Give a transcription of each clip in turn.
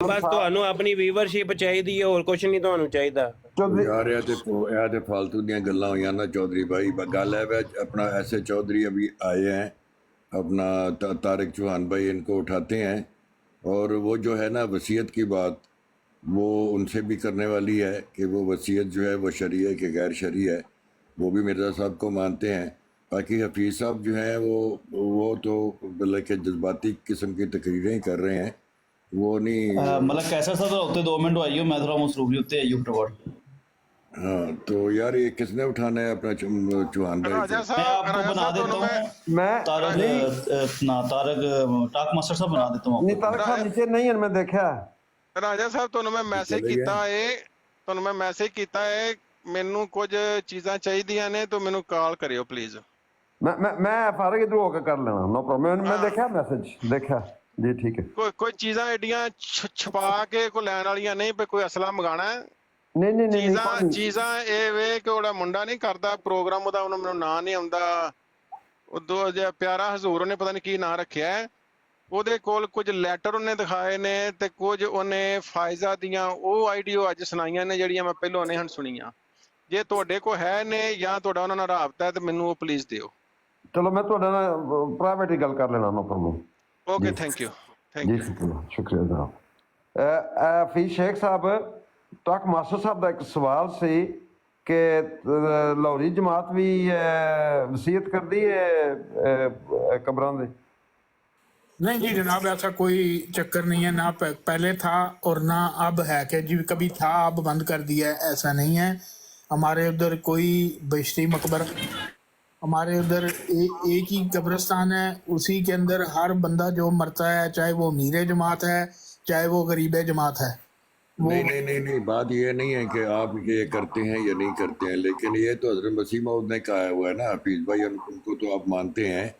ਬਸ ਤੁਹਾਨੂੰ ਆਪਣੀ ਵੀਵਰਸ਼ਿਪ ਚਾਹੀਦੀ ਹੈ, ਹੋਰ ਕੁਝ ਨਹੀਂ ਤੁਹਾਨੂੰ ਚਾਹੀਦਾ। यार यह तो फालतू दी गल्लां हुई ना चौधरी भाई। गल है अपना ऐसे चौधरी अभी आए हैं, अपना तारिक चौहान भाई इनको उठाते हैं, और वो जो है ना वसीयत की बात वो उनसे भी करने वाली है कि वो वसीयत जो है वो शरई है कि गैर शरई है, वो भी मिर्ज़ा साहब को मानते हैं। बाकी हफीज़ साहब जो हैं वो तो मतलब कि जज्बाती किस्म की तकरीरें ही कर रहे हैं, वो नहीं। मतलब कैसा सा तो होते 2 मिनट आइयो, मैं थोड़ा मसरूफी होते आइयो फटाफट। हाँ तो यार ये किसने उठाना है अपना चौहान भाई? मैं आपको बना देता हूँ, मैं तारक टाक मास्टर साहब बना देता हूँ। नहीं तारक साहब नीचे नहीं है, मैं देखा ਰਾਜਾ ਸਾਹਿਬ ਤੁਹਾਨੂੰ ਮੈਂ ਮੈਸੇਜ ਕੀਤਾ ਏ ਮੈਨੂੰ ਕੁਝ ਚੀਜ਼ਾਂ ਚਾਹੀਦੀਆਂ ਨੇ ਤਾਂ ਮੈਨੂੰ ਕਾਲ ਕਰਿਓ ਪਲੀਜ਼। मैं फारिग इधर होकर कर लेना, नो प्रॉब्लम। मैं देखा मैसेज, देखा जी, ठीक है। ਕੋਈ ਚੀਜ਼ਾਂ ਐਡੀਆਂ ਛਪਾ ਕੇ ਕੋਈ ਲੈਣ ਵਾਲੀਆਂ ਨਹੀਂ ਪਈ, ਕੋਈ ਅਸਲਾ ਮੰਗਾਣਾ ਹੈ। ਨਹੀਂ ਚੀਜ਼ਾਂ ਇਹ ਵੇ ਕਿ ਉਹਦਾ ਮੁੰਡਾ ਨਹੀਂ ਕਰਦਾ ਪ੍ਰੋਗਰਾਮ, ਉਹਦਾ ਮੈਨੂੰ ਨਾਂ ਨਹੀਂ ਆਉਂਦਾ, ਉਦੋਂ ਜਿਹਾ ਪਿਆਰਾ ਹਜ਼ੂਰ ਉਹਨੇ ਪਤਾ ਨਹੀਂ ਕੀ ਨਾਂ ਰੱਖਿਆ, ਉਹਦੇ ਕੋਲ ਕੁਝ ਲੈਟਰ ਉਹਨੇ ਦਿਖਾਏ ਨੇ ਤੇ ਕੁਝ ਉਹਨੇ ਫਾਇਜ਼ਾ ਦੀਆਂ ਉਹ ਆਈਡੀਓ ਅੱਜ ਸੁਣਾਈਆਂ ਨੇ ਜਿਹੜੀਆਂ ਮੈਂ ਪਹਿਲਾਂ ਉਹਨੇ ਹਨ ਸੁਣੀਆਂ। ਜੇ ਤੁਹਾਡੇ ਕੋਲ ਹੈ ਨੇ ਜਾਂ ਤੁਹਾਡਾ ਉਹਨਾਂ ਨਾਲ ਰਾਬਤਾ ਹੈ ਤੇ ਮੈਨੂੰ ਉਹ ਪਲੀਜ਼ ਦਿਓ। ਚਲੋ ਮੈਂ ਤੁਹਾਡੇ ਨਾਲ ਪ੍ਰਾਈਵੇਟ ਹੀ ਗੱਲ ਕਰ ਲੈਣਾ, no problem. Okay, thank you ji ਸ਼ੁਕਰੀਆ ਜਨਾਬ। ਫੀਸ ਸ਼ੇਖ ਸਾਹਿਬ, ਟਾਕ ਮਾਸਟਰ ਸਾਹਿਬ ਦਾ ਇੱਕ ਸਵਾਲ ਸੀ ਕਿ ਲਾਹੌਰੀ ਜਮਾਤ ਵੀ ਵਸੀਅਤ ਕਰਦੀ ਹੈ ਕਬਰਾਂ ਦੇ? नहीं जी जनाब, ऐसा कोई चक्कर नहीं है, ना पहले था और ना अब है कि जी कभी था अब बंद कर दिया है, ऐसा नहीं है। हमारे उधर कोई बहिश्ती मकबरा, हमारे उधर एक ही कब्रिस्तान है, उसी के अंदर हर बंदा जो मरता है, चाहे वो अमीर जमात है चाहे वो गरीब जमात है। नहीं, बात ये नहीं है कि आप ये करते हैं या नहीं करते हैं, लेकिन ये तो हज़रत मसीह मौद ने कहा हुआ है ना हफीज़ भाई, उनको तो आप मानते हैं,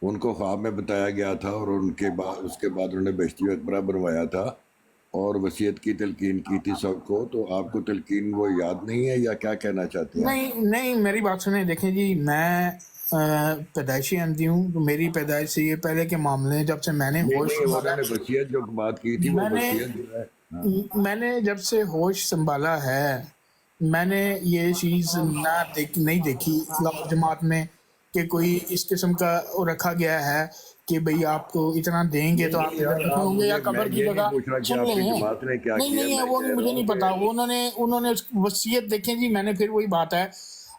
उनको ख्वाब में बताया गया था और उसके बाद उन्होंने बहिश्ती मकबरा बनवाया था और वसीयत की तलकीन की थी सबको। तो आपको तलकीन वो याद नहीं है या क्या कहना चाहते हैं? नहीं, मेरी बात सुने, देखें जी, मैं पैदाइशी अंधी हूँ, तो मेरी पैदाइश से ये पहले के मामले हैं। जब से मैंने होश वसीयत जो बात की थी वो वसीयत जो है, मैंने जब से होश संभाला है, मैंने ये चीज़ नहीं देखी लाहौर जमात में कि कोई इस किस्म का रखा गया है कि भाई आपको इतना देंगे तो आप होंगे या कब्र की जगह। नहीं, वो मुझे नहीं पता। उन्होंने वसीयत देखें जी, मैंने फिर वही बात है,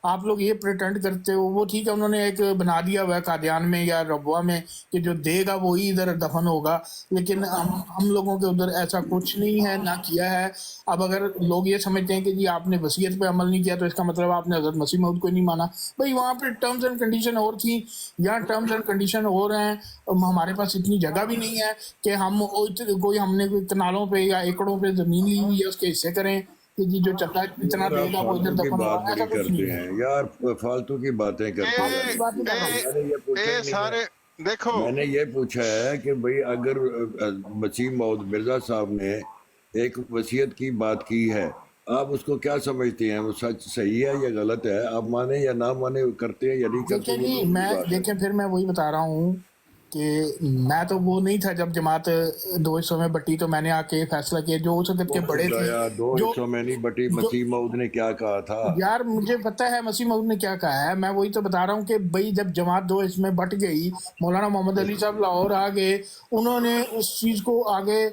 आप लोग ये प्रिटेंड करते हो, वो ठीक है, उन्होंने एक बना दिया हुआ है कादियान में या रबुआ में कि जो देगा वही इधर दफन होगा, लेकिन हम लोगों के उधर ऐसा कुछ नहीं है, ना किया है। अब अगर लोग ये समझते हैं कि जी आपने वसीयत पे अमल नहीं किया तो इसका मतलब आपने हज़रत मसीह मौद को नहीं माना। भाई वहाँ पे टर्म्स एंड कंडीशन और थी, यहाँ टर्म्स एंड कंडीशन और हैं। हमारे पास इतनी जगह भी नहीं है कि हम हमने कोई कनालों पे या एकड़ों पे ज़मीन ली हुई है उसके हिस्से करें कि जी जो चलता है इतना देगा वो इधर दफन होगा, ऐसा कुछ नहीं है यार, फालतू की बातें करते हैं। सारे देखो, मैंने ये पूछा है कि भाई अगर मसीह मौद मिर्जा साहब ने एक वसीयत की बात की है, आप उसको क्या समझते हैं? वो सच सही है या गलत है? आप माने या ना माने, करते हैं या नहीं करते? देखें फिर मैं वही बता रहा हूँ कि मैं तो वो नहीं था जब जमात 2 हिस्सों में बटी, तो मैंने आके फैसला किया जो उस वक्त के बड़े थे। 2 हिस्सों में नहीं बटी, मसीह मौद ने क्या कहा था? यार मुझे पता है मसीह मौद ने क्या कहा है, मैं वही तो बता रहा हूँ कि भाई जब जमात 2 हिस्सों में बट गई, मौलाना मोहम्मद अली साहब लाहौर आ गए, उन्होंने उस चीज़ को आगे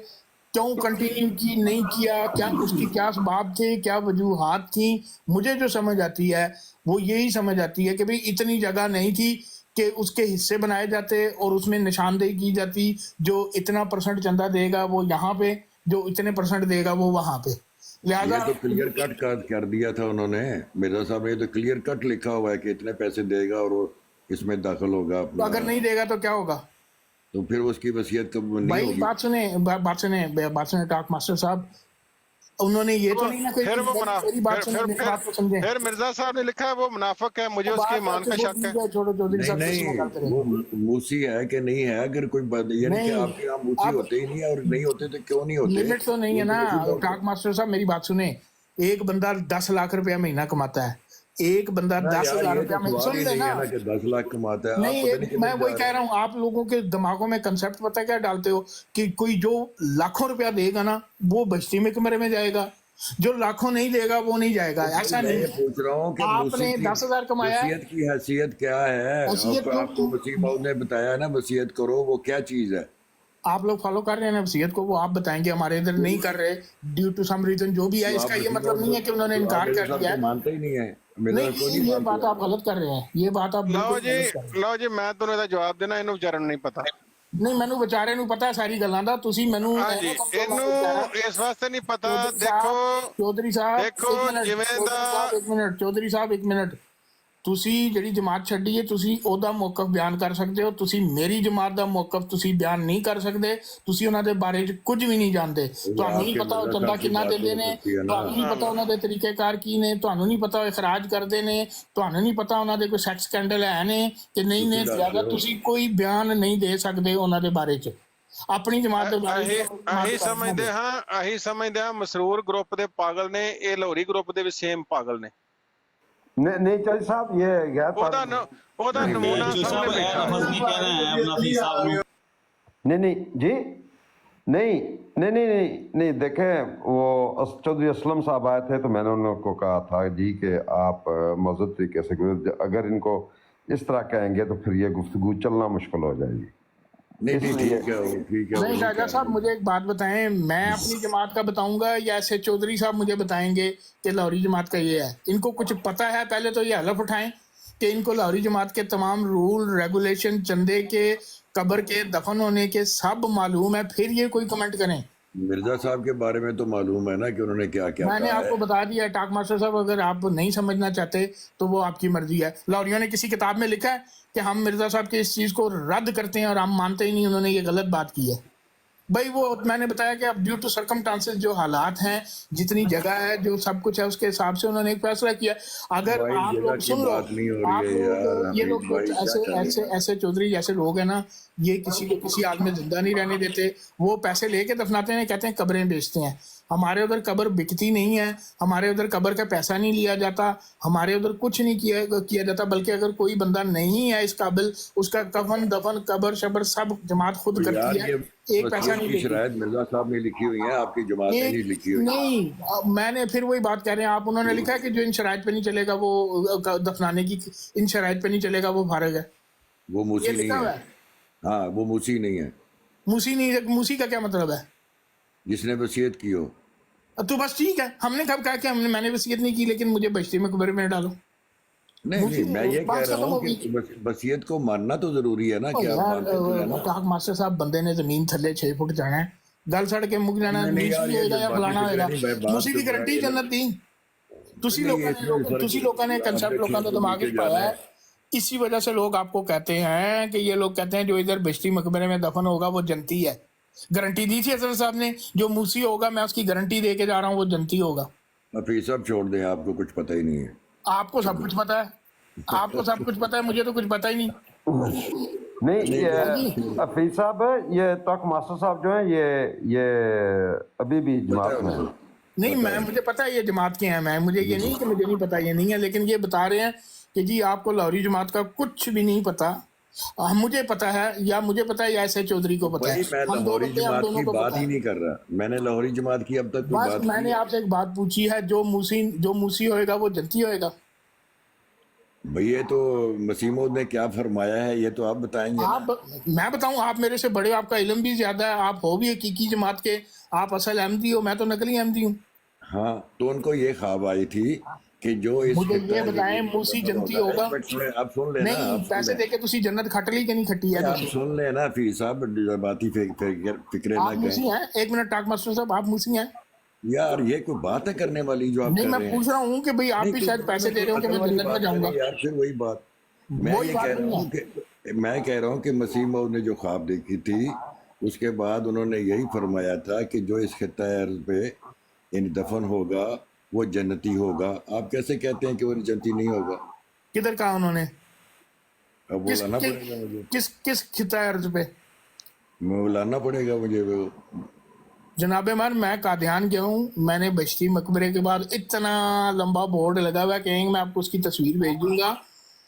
क्यों कंटिन्यू की नहीं किया, क्या उसकी क्या असबाब थे, क्या वजूहात थी, मुझे जो समझ आती है वो यही समझ आती है कि भाई इतनी जगह नहीं थी कि उसके हिस्से बनाए जाते और उसमें निशानदेही की जाती, जो इतना % चंदा देगा वो यहाँ पे, जो इतने % देगा वो वहाँ पे। लिहाजा तो क्लियर कट कर दिया था उन्होंने, मिर्जा साहब ने तो क्लियर कट लिखा हुआ है कि इतने पैसे देगा और वो इसमें दाखिल होगा। तो अगर नहीं देगा तो क्या होगा? तो फिर उसकी वसीयत कब नहीं भाई होगी? बात सुने टाक मास्टर साहब, उन्होंने ये तो नहीं ना कोई फिर मिर्जा साहब ने लिखा है वो मुनाफिक है, मुझे उसके ईमान का शक है। नहीं, वो मूसी है कि नहीं है? अगर कोई यानी कि आपके यहाँ मूसी होते ही नहीं है, और नहीं होते तो क्यों नहीं होते? लिमिट तो नहीं है ना टाक मास्टर साहब, मेरी बात सुने, एक बंदा 10 लाख रुपया महीना कमाता है, एक बंदा ना 10,000 यार, ये रुपया तो में, सवाल सुन ही नहीं लेना, है ना कि 10 लाख कमाता है। आप नहीं पता नहीं मैं किधर वही जा कह रहे रहा हूँ, आप लोगों के दिमागों में कंसेप्ट पता है क्या डालते हो कि कोई जो लाखों रुपया देगा ना वो बस्ती में कमरे में जाएगा, जो लाखों नहीं देगा वो नहीं जाएगा, हैं। ऐसा मैं नहीं ये है। पूछ रहा हूँ कि आपने 10,000 कमाया है, वसीयत की हैसियत क्या है? वसीयत आपको वसीम तो मौद ने बताया ना, वसीयत करो, वो क्या चीज है? आप लोग फॉलो कर रहे हैं ना वसीयत को, वो आप बताएंगे, हमारे इधर नहीं कर रहे ड्यू टू सम रीजन, जो भी है। तो इसका आप ये वसीम मतलब मौद नहीं है कि उन्होंने तो आप इनकार मेरे कर साहब दिया को है। मानते ही नहीं है, मेरे नहीं साहब को नहीं ये मानते बात हो। आप गलत कर रहे हैं, ये बात आप बिल्कुल गलत कर रहे हैं। ਲਓ ਜੀ ਮੈਂ ਤੁਹਾਨੂੰ ਇਹਦਾ ਜਵਾਬ ਦੇਣਾ, ਇਹਨੂੰ ਵਿਚਾਰਨ ਨੂੰ ਨਹੀਂ ਪਤਾ। ਨਹੀਂ ਮੈਨੂੰ ਵਿਚਾਰੇ ਨੂੰ ਪਤਾ ਸਾਰੀ ਗੱਲਾਂ ਦਾ, ਤੁਸੀਂ ਮੈਨੂੰ ਹਾਂਜੀ, ਐਵੇਂ ਸਮਝੋ ਮੈਂ ਵਿਚਾਰਾ। ਇਹਨੂੰ ਇਸ ਵਾਸਤੇ ਨਹੀਂ ਪਤਾ। ਚੌਧਰੀ ਸਾਹਿਬ ਦੇਖੋ ਇੱਕ ਮਿੰਟ, ਜਿਵੇਂ ਚੌਧਰੀ ਦਾ ਸਾਹਿਬ ਇੱਕ ਮਿੰਟ, ਚੌਧਰੀ ਸਾਹਿਬ ਇੱਕ ਮਿੰਟ, ਤੁਸੀਂ ਜਿਹੜੀ ਜਮਾਤ ਛੱਡੀ ਹੈ ਤੁਸੀਂ ਉਹਦਾ ਮੌਕਫ ਬਿਆਨ ਕਰ ਸਕਦੇ ਹੋ, ਤੁਸੀਂ ਮੇਰੀ ਜਮਾਤ ਦਾ ਮੌਕਫ ਤੁਸੀਂ ਬਿਆਨ ਨਹੀਂ ਕਰ ਸਕਦੇ, ਤੁਸੀਂ ਉਹਨਾਂ ਦੇ ਬਾਰੇ ਚ ਕੁਝ ਵੀ ਨਹੀਂ ਜਾਣਦੇ, ਤੁਹਾਨੂੰ ਨਹੀਂ ਪਤਾ ਉਹ ਚੰਦਾ ਕਿੰਨਾ ਦਿੰਦੇ ਨੇ, ਤੁਹਾਨੂੰ ਨਹੀਂ ਪਤਾ ਉਹਨਾਂ ਦੇ ਤਰੀਕੇਕਾਰ ਕੀ ਨੇ, ਤੁਹਾਨੂੰ ਨਹੀਂ ਪਤਾ ਉਹ ਇਖਰਾਜ ਕਰਦੇ ਨੇ, ਤੁਹਾਨੂੰ ਨਹੀਂ ਪਤਾ ਉਹਨਾਂ ਦੇ ਕੋਈ ਸੈਕਸ ਸਕੈਂਡਲ ਹੈ ਨੇ ਕਿ ਨਹੀਂ ਨੇ, ਜ਼ਿਆਦਾ ਤੁਸੀਂ ਕੋਈ ਬਿਆਨ ਨਹੀਂ ਦੇ ਸਕਦੇ ਉਹਨਾਂ ਦੇ ਬਾਰੇ ਚ ਆਪਣੀ ਜਮਾਤ ਦੇ ਬਾਰੇ ਅਸੀਂ ਸਮਝਦੇ ਹਾਂ ਮਸਰੂਰ ਗਰੁੱਪ ਦੇ ਪਾਗਲ ਨੇ, ਇਹ ਲਾਹੌਰੀ ਗਰੁੱਪ ਦੇ ਵੀ ਸੇਮ ਪਾਗਲ ਨੇ। नहीं चौधरी साहब ये गैर ਉਹਦਾ ਨਮੂਨਾ जो साहब ਸਾਹਮਣੇ ए ਬੈਠਾ लफज नहीं कहना है अपना फीस साहब ने। नहीं जी नहीं देखें, वो चौधरी असलम साहब आए थे तो मैंने उनको कहा था जी कि आप मौजूद तरीके से, अगर इनको इस तरह कहेंगे तो फिर ये गुफ्तगू चलना मुश्किल हो जाएगी। नहीं ठीक है, ठीक है। नहीं शाहजहाँ साहब मुझे एक बात बताएं, मैं अपनी जमात का बताऊंगा या ऐसे चौधरी साहब मुझे बताएंगे कि लाहौरी जमात का ये है? इनको कुछ पता है? पहले तो ये हलफ उठाएं कि इनको लाहौरी जमात के तमाम रूल रेगुलेशन, चंदे के, कब्र के, दफन होने के सब मालूम है, फिर ये कोई कमेंट करें। मिर्जा साहब के बारे में तो मालूम है ना कि उन्होंने क्या क्या मैंने कहा आपको है। बता दिया टाक मास्टर साहब, अगर आप नहीं समझना चाहते तो वो आपकी मर्जी है। लाहौरियों ने किसी किताब में लिखा है कि हम मिर्जा साहब की इस चीज़ को रद्द करते हैं और हम मानते ही नहीं, उन्होंने ये गलत बात की है भाई। वो मैंने बताया कि अब ड्यू टू सर्कमस्टांसेस जो हालात हैं, जितनी जगह है, जो सब कुछ है, उसके हिसाब से उन्होंने एक फैसला किया। अगर भाई आप जगह लोग की सुन लो, बात नहीं हो आप रही है यार, लोग ये हमीद लोग भाई, ऐसे क्या ऐसे ऐसे चौधरी जैसे लोग हैं ना, ये किसी को किसी हाल में जिंदा नहीं रहने देते, वो पैसे लेके दफनाते हैं, कहते हैं कब्रें बेचते हैं। हमारे उधर कब्र बिकती नहीं है, हमारे उधर कब्र का पैसा नहीं लिया जाता, हमारे उधर कुछ नहीं किया जाता, बल्कि अगर कोई बंदा नहीं है इस काबिल, उसका कफन दफन कब्र शबर सब जमात खुद तो यार करती है, ये एक पैसा नहीं की लेती। शरायत मिर्जा साहब ने लिखी हुई है, आपकी जमात ने नहीं लिखी हुई। नहीं मैंने फिर वही बात कह रहे हैं आप, उन्होंने लिखा है कि जो इन शराइत पे नहीं चलेगा वो दफनाने की, इन शराइत पे नहीं चलेगा वो फारग है, वो ये मूसी नहीं लिखा हुआ है। है। हाँ, वो मूसी नहीं है मूसी नहीं, मूसी का क्या मतलब है? जिसने वसीयत की हो। तो बस ठीक है, हमने कब कहा कि मैंने वसीयत नहीं की, लेकिन मुझे बस्ती में कब्र में डालो। नहीं मैं ये कह बात रहा खत्म हूँ होगी। कि वसीयत को मानना तो जरूरी है ना, ओ कि आप यार मानते तो है ना। टाक मास्टर साहब, बंदे ने जमीन थल्ले 6 फुट जाना है, गल सड़ के मुक जाना, नहीं, नीच यार, भी ये होएगा जो या बाकी फलाना कुछ होएगा, नहीं, भाई, बात मूसी तो की गारंटी ये- जन्नत दी। तुसी नहीं, लोगों इसमें फर्क- तुसी लोगों ने कंसेप्ट आपने लोगों ने चीज़ दिमाग को में नीचे पाया जाना है, है। इसी वजह से लोग आपको कहते हैं कि ये लोग कहते हैं जो इधर बस्ती मकबरे में दफन होगा वो जनती है। गारंटी दी थी असर साहब ने, जो मूसी होगा मैं उसकी गारंटी दे के जा रहा हूँ, वो जनती होगा। हफीज साहब छोड़ दें, आपको कुछ पता ही नहीं है। आपको सब कुछ पता है, आपको सब कुछ पता है, मुझे तो कुछ पता ही नहीं। नहीं ये हफीज साहब, ये तक मास्टर साहब जो है ये अभी भी जमात में है। नहीं मैं मुझे पता है ये जमात के हैं, मैं मुझे ये नहीं कि मुझे नहीं पता ये नहीं है, लेकिन ये बता रहे हैं कि जी आपको लाहौरी जमात का कुछ भी नहीं पता। मुझे पता है या मुझे पता है या ऐसे चौधरी को पता है। भाई मैं हम दो लाहौरी बंदे हैं, हम जमात दोनों की को बात पता ही है। नहीं कर रहा, मैंने लाहौरी जमात की अब तक कोई बस बात मैंने की है। आपसे एक बात पूछी है, जो मूसी होएगा वो जनती होएगा। भाई ये तो मसीमोद ने क्या फरमाया है, ये तो आप बताएंगे ना। आप मैं बताऊं, आप मेरे से बड़े, आपका इल्म भी ज्यादा है, आप हो भी हकीकी जमात के, आप असल अहमदी हो, मैं तो नकली अहमदी हूँ। हाँ, तो उनको ये ख्वाब आई थी कि जो इस मुझे खित्ता ये है, बताएं, जो मूसी खत्म जनती होता है। होगा? एक मिनट आप सुन लेना, नहीं आप सुन पैसे लेना। दे के तुसी जन्नत खट ली कि नहीं खटी है? आप सुन लेना फीस साहब, बाती फिक्रे ना आप मूसी कहें हैं? एक मिनट टाक मास्टर साहब, आप मूसी हैं? यार। ये कोई बात है करने वाली जो आप नहीं कर मैं रहे हैं? पूछ रहा हूँ कि भाई आप नहीं, भी तो शायद पैसे दे रहे हो कि मैं वाली जन्नत में बात जाऊंगा। करें यार, फिर वही बात। मैं वही ये बात कह रहा नहीं हूँ कि मैं कह रहा हूँ कि मसीह मौद ने जो ख्वाब देखी थी, उसके बाद उन्होंने यही फरमाया था कि जो इस खित्ता अर्ज़ पे इन दफन होगा वो जन्नती होगा। आप कैसे कहते हैं कि वो जन्नती नहीं होगा? किधर कहा उन्होंने? अब किस बुलाना किस पड़ेगा मुझे, किस किस खिता अर्ज पे? बुलाना पड़ेगा मुझे वो। जनाब मान मैं कादियान गया हूँ, मैंने बश्ती मकबरे के बाद इतना लंबा बोर्ड लगा हुआ है, कहेंगे मैं आपको उसकी तस्वीर भेज दूंगा।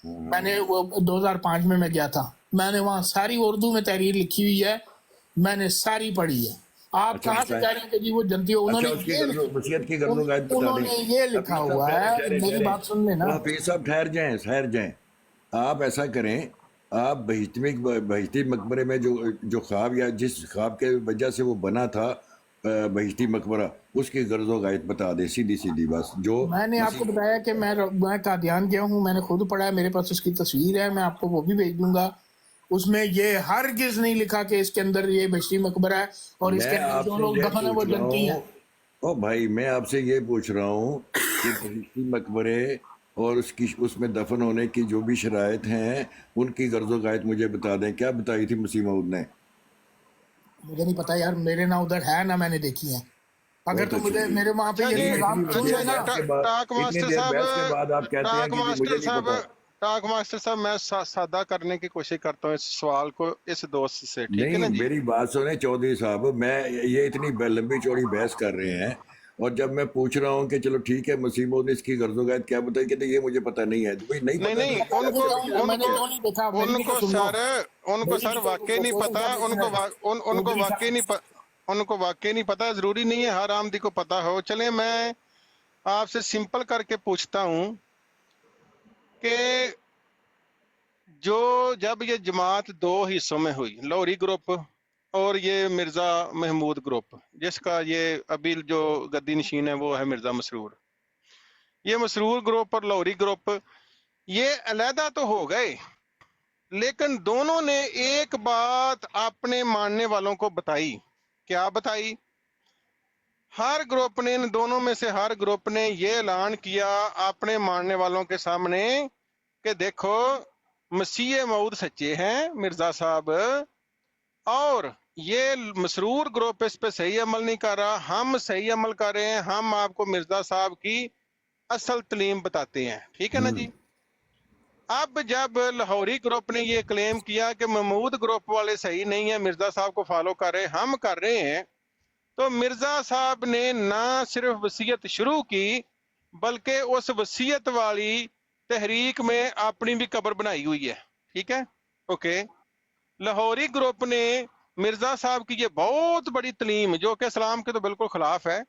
मैंने वो 2005 में मैं गया था, मैंने वहाँ सारी उर्दू में तहरीर लिखी हुई है, मैंने सारी पढ़ी है। आप अच्छा, कहाँ से कह रहे हैं कि जी वो जनती हो? अच्छा, उन्होंने उसकी ये वसीयत की गर्दो गायद बता दें। उन्होंने ये लिखा हुआ है, मेरी बात सुन लेना। हाफिज साहब ठहर जाएं। आप ऐसा करें, आप बहिश्ती मकबरे में जो ख्वाब या जिस ख्वाब के वजह से वो बना था बहिश्ती मकबरा, उसकी गर्दो गायद बता दें सीधी बस। जो मैंने आपको बताया कि मैं कादियान गया हूँ, मैंने खुद पढ़ा है, मेरे पास उसकी तस्वीर है, मैं आपको वो भी भेज दूंगा। उसमें ये हरगिज नहीं लिखा कि इसके अंदर ये बश्ती मकबरा है और इसके अंदर जो लोग दफन है वो जनती हैं। ओ भाई, मैं आपसे ये पूछ रहा हूँ कि बहिश्ती मकबरे और उसमें दफन होने की जो भी शराइत हैं, उनकी गर्दो गायद मुझे बता दें। क्या बताई थी मसीह मऊद ने? मुझे नहीं पता यार, मेरे ना उधर है ना मैंने देखी है। अगर तो मुझे मेरे वहां पे ये निजाम सुन लेना। टाक मास्टर साहब, टाक मास्टर साहब, मैं सादा करने की कोशिश करता हूँ इस सवाल को इस दोस्त से, ठीक है ना नहीं, जी? मेरी बात सुने चौधरी साहब, मैं ये इतनी लंबी चौड़ी बहस कर रहे हैं और जब मैं पूछ रहा हूँ कि चलो ठीक है मसीह मऊद ने इसकी गर्दो गायद क्या बताई, कहते ये मुझे पता नहीं है। तो नहीं पता नहीं, उनको सर वाकई नहीं पता, उनको वाकई नहीं पता। जरूरी नहीं है हर आमदी को पता हो। चले मैं आपसे सिंपल करके पूछता हूँ कि जब ये जमात दो हिस्सों में हुई, लाहौरी ग्रुप और ये मिर्जा महमूद ग्रुप, जिसका ये अभी जो गद्दी नशीन है वो है मिर्जा मसरूर, ये मसरूर ग्रुप और लाहौरी ग्रुप ये अलहदा तो हो गए, लेकिन दोनों ने एक बात अपने मानने वालों को बताई। क्या बताई? हर ग्रुप ने, इन दोनों में से हर ग्रुप ने ये ऐलान किया अपने मानने वालों के सामने कि देखो मसीह मऊद सच्चे हैं मिर्जा साहब, और ये मसरूर ग्रुप इस पे सही अमल नहीं कर रहा, हम सही अमल कर रहे हैं, हम आपको मिर्जा साहब की असल तलीम बताते हैं। ठीक है ना जी? अब जब लाहौरी ग्रुप ने ये क्लेम किया कि महमूद ग्रुप वाले सही नहीं है, मिर्जा साहब को फॉलो कर रहे हैं, हम कर रहे हैं, तो मिर्जा साहब ने ना सिर्फ वसीयत शुरू की बल्कि उस वसीयत वाली तहरीक में अपनी भी कब्र बनाई हुई है। ठीक है, ओके। लाहौरी ग्रुप ने मिर्जा साहब की ये बहुत बड़ी तलीम, जो कि इस्लाम के तो बिल्कुल खिलाफ है,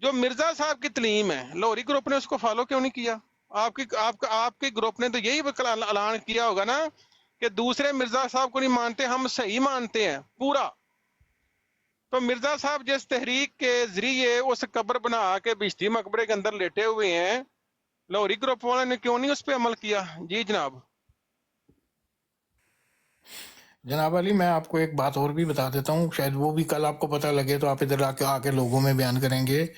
जो मिर्जा साहब की तलीम है, लाहौरी ग्रुप ने उसको फॉलो क्यों नहीं किया? आपके ग्रुप ने तो यही ऐलान किया होगा ना कि दूसरे मिर्जा साहब को नहीं मानते, हम सही मानते हैं पूरा। तो मिर्जा साहब जिस तहरीक के जरिए उस कब्र बना के बिश्ती मकबरे के अंदर लेटे हुए हैं, लाहौरी ग्रुप वाले ने क्यों नहीं उस पर अमल किया? जी जनाब। जनाब अली, मैं आपको एक बात और भी बता देता हूँ, शायद वो भी कल आपको पता लगे तो आप इधर आके लोगों में बयान करेंगे।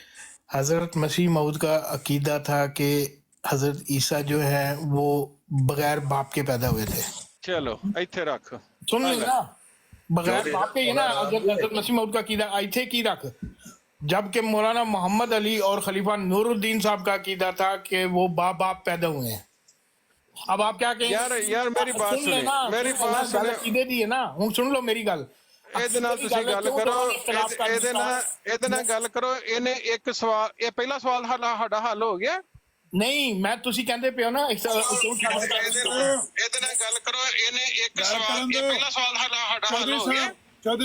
हजरत मसीह मऊद का अकीदा था कि हजरत ईसा जो है वो बगैर बाप के पैदा हुए थे। चलो इथे रख, सुन लेना, बगैर बाप के, ना हजरत मसीह मऊद का अकीदा इथे की रख। जबकि मौलाना मोहम्मद अली और खलीफा नूरुद्दीन साहब का अकीदा था कि वो बाप पैदा हुए हैं। अब आप क्या कहेंगे? यार मेरी बात सुने, मेरी बात सुने, अकीदे दी है ना, हुन सुन लो मेरी गल। ਇਹਦੇ ਨਾਲ ਤੁਸੀਂ ਗੱਲ ਕਰੋ, ਇਹਦੇ ਨਾਲ ਗੱਲ ਕਰੋ। ਇਹਨੇ ਇੱਕ ਸਵਾਲ, ਇਹ ਪਹਿਲਾ ਸਵਾਲ ਸਾਡਾ ਹੱਲ ਹੋ ਗਿਆ। नहीं, मैं तुसी कहंदे पे हो ना ਇਹਦੇ ਨਾਲ ਗੱਲ ਕਰੋ, ਇਹਨੇ ਇੱਕ ਸਵਾਲ, ਇਹ ਪਹਿਲਾ ਸਵਾਲ ਸਾਡਾ ਹੱਲ ਹੋ ਗਿਆ।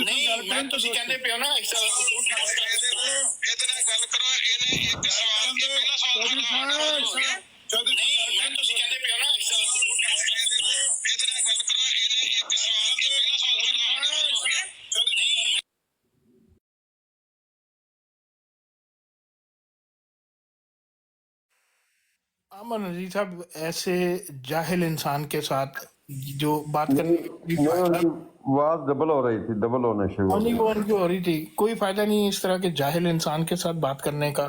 नहीं, मैं तुसी कहंदे पे हो ना ਇਹਦੇ ਨਾਲ ਗੱਲ ਕਰੋ, ਇਹਨੇ ਇੱਕ ਸਵਾਲ, ਇਹ ਪਹਿਲਾ ਸਵਾਲ ਸਾਡਾ ਹੱਲ ਹੋ ਗਿਆ। ਨਹੀਂ, ਮੈਂ ਤੁਸੀਂ ਕਹਿੰਦੇ ਪਿਓ ਨਾ, ਇਹਦੇ ਨਾਲ ਗੱਲ ਕਰੋ, ਇਹਨੇ ਇੱਕ ਸਵਾਲ, ਇਹ ਪਹਿਲਾ ਸਵਾਲ ਸਾਡਾ ਹੱਲ ਹੋ ਗਿਆ। अमन अजीज साहब, ऐसे जाहिल इंसान के साथ जो बात करने की आवाज डबल हो रही थी, डबल होने शुरू हो रही थी, कोई फायदा नहीं इस तरह के जाहिल इंसान के साथ बात करने का।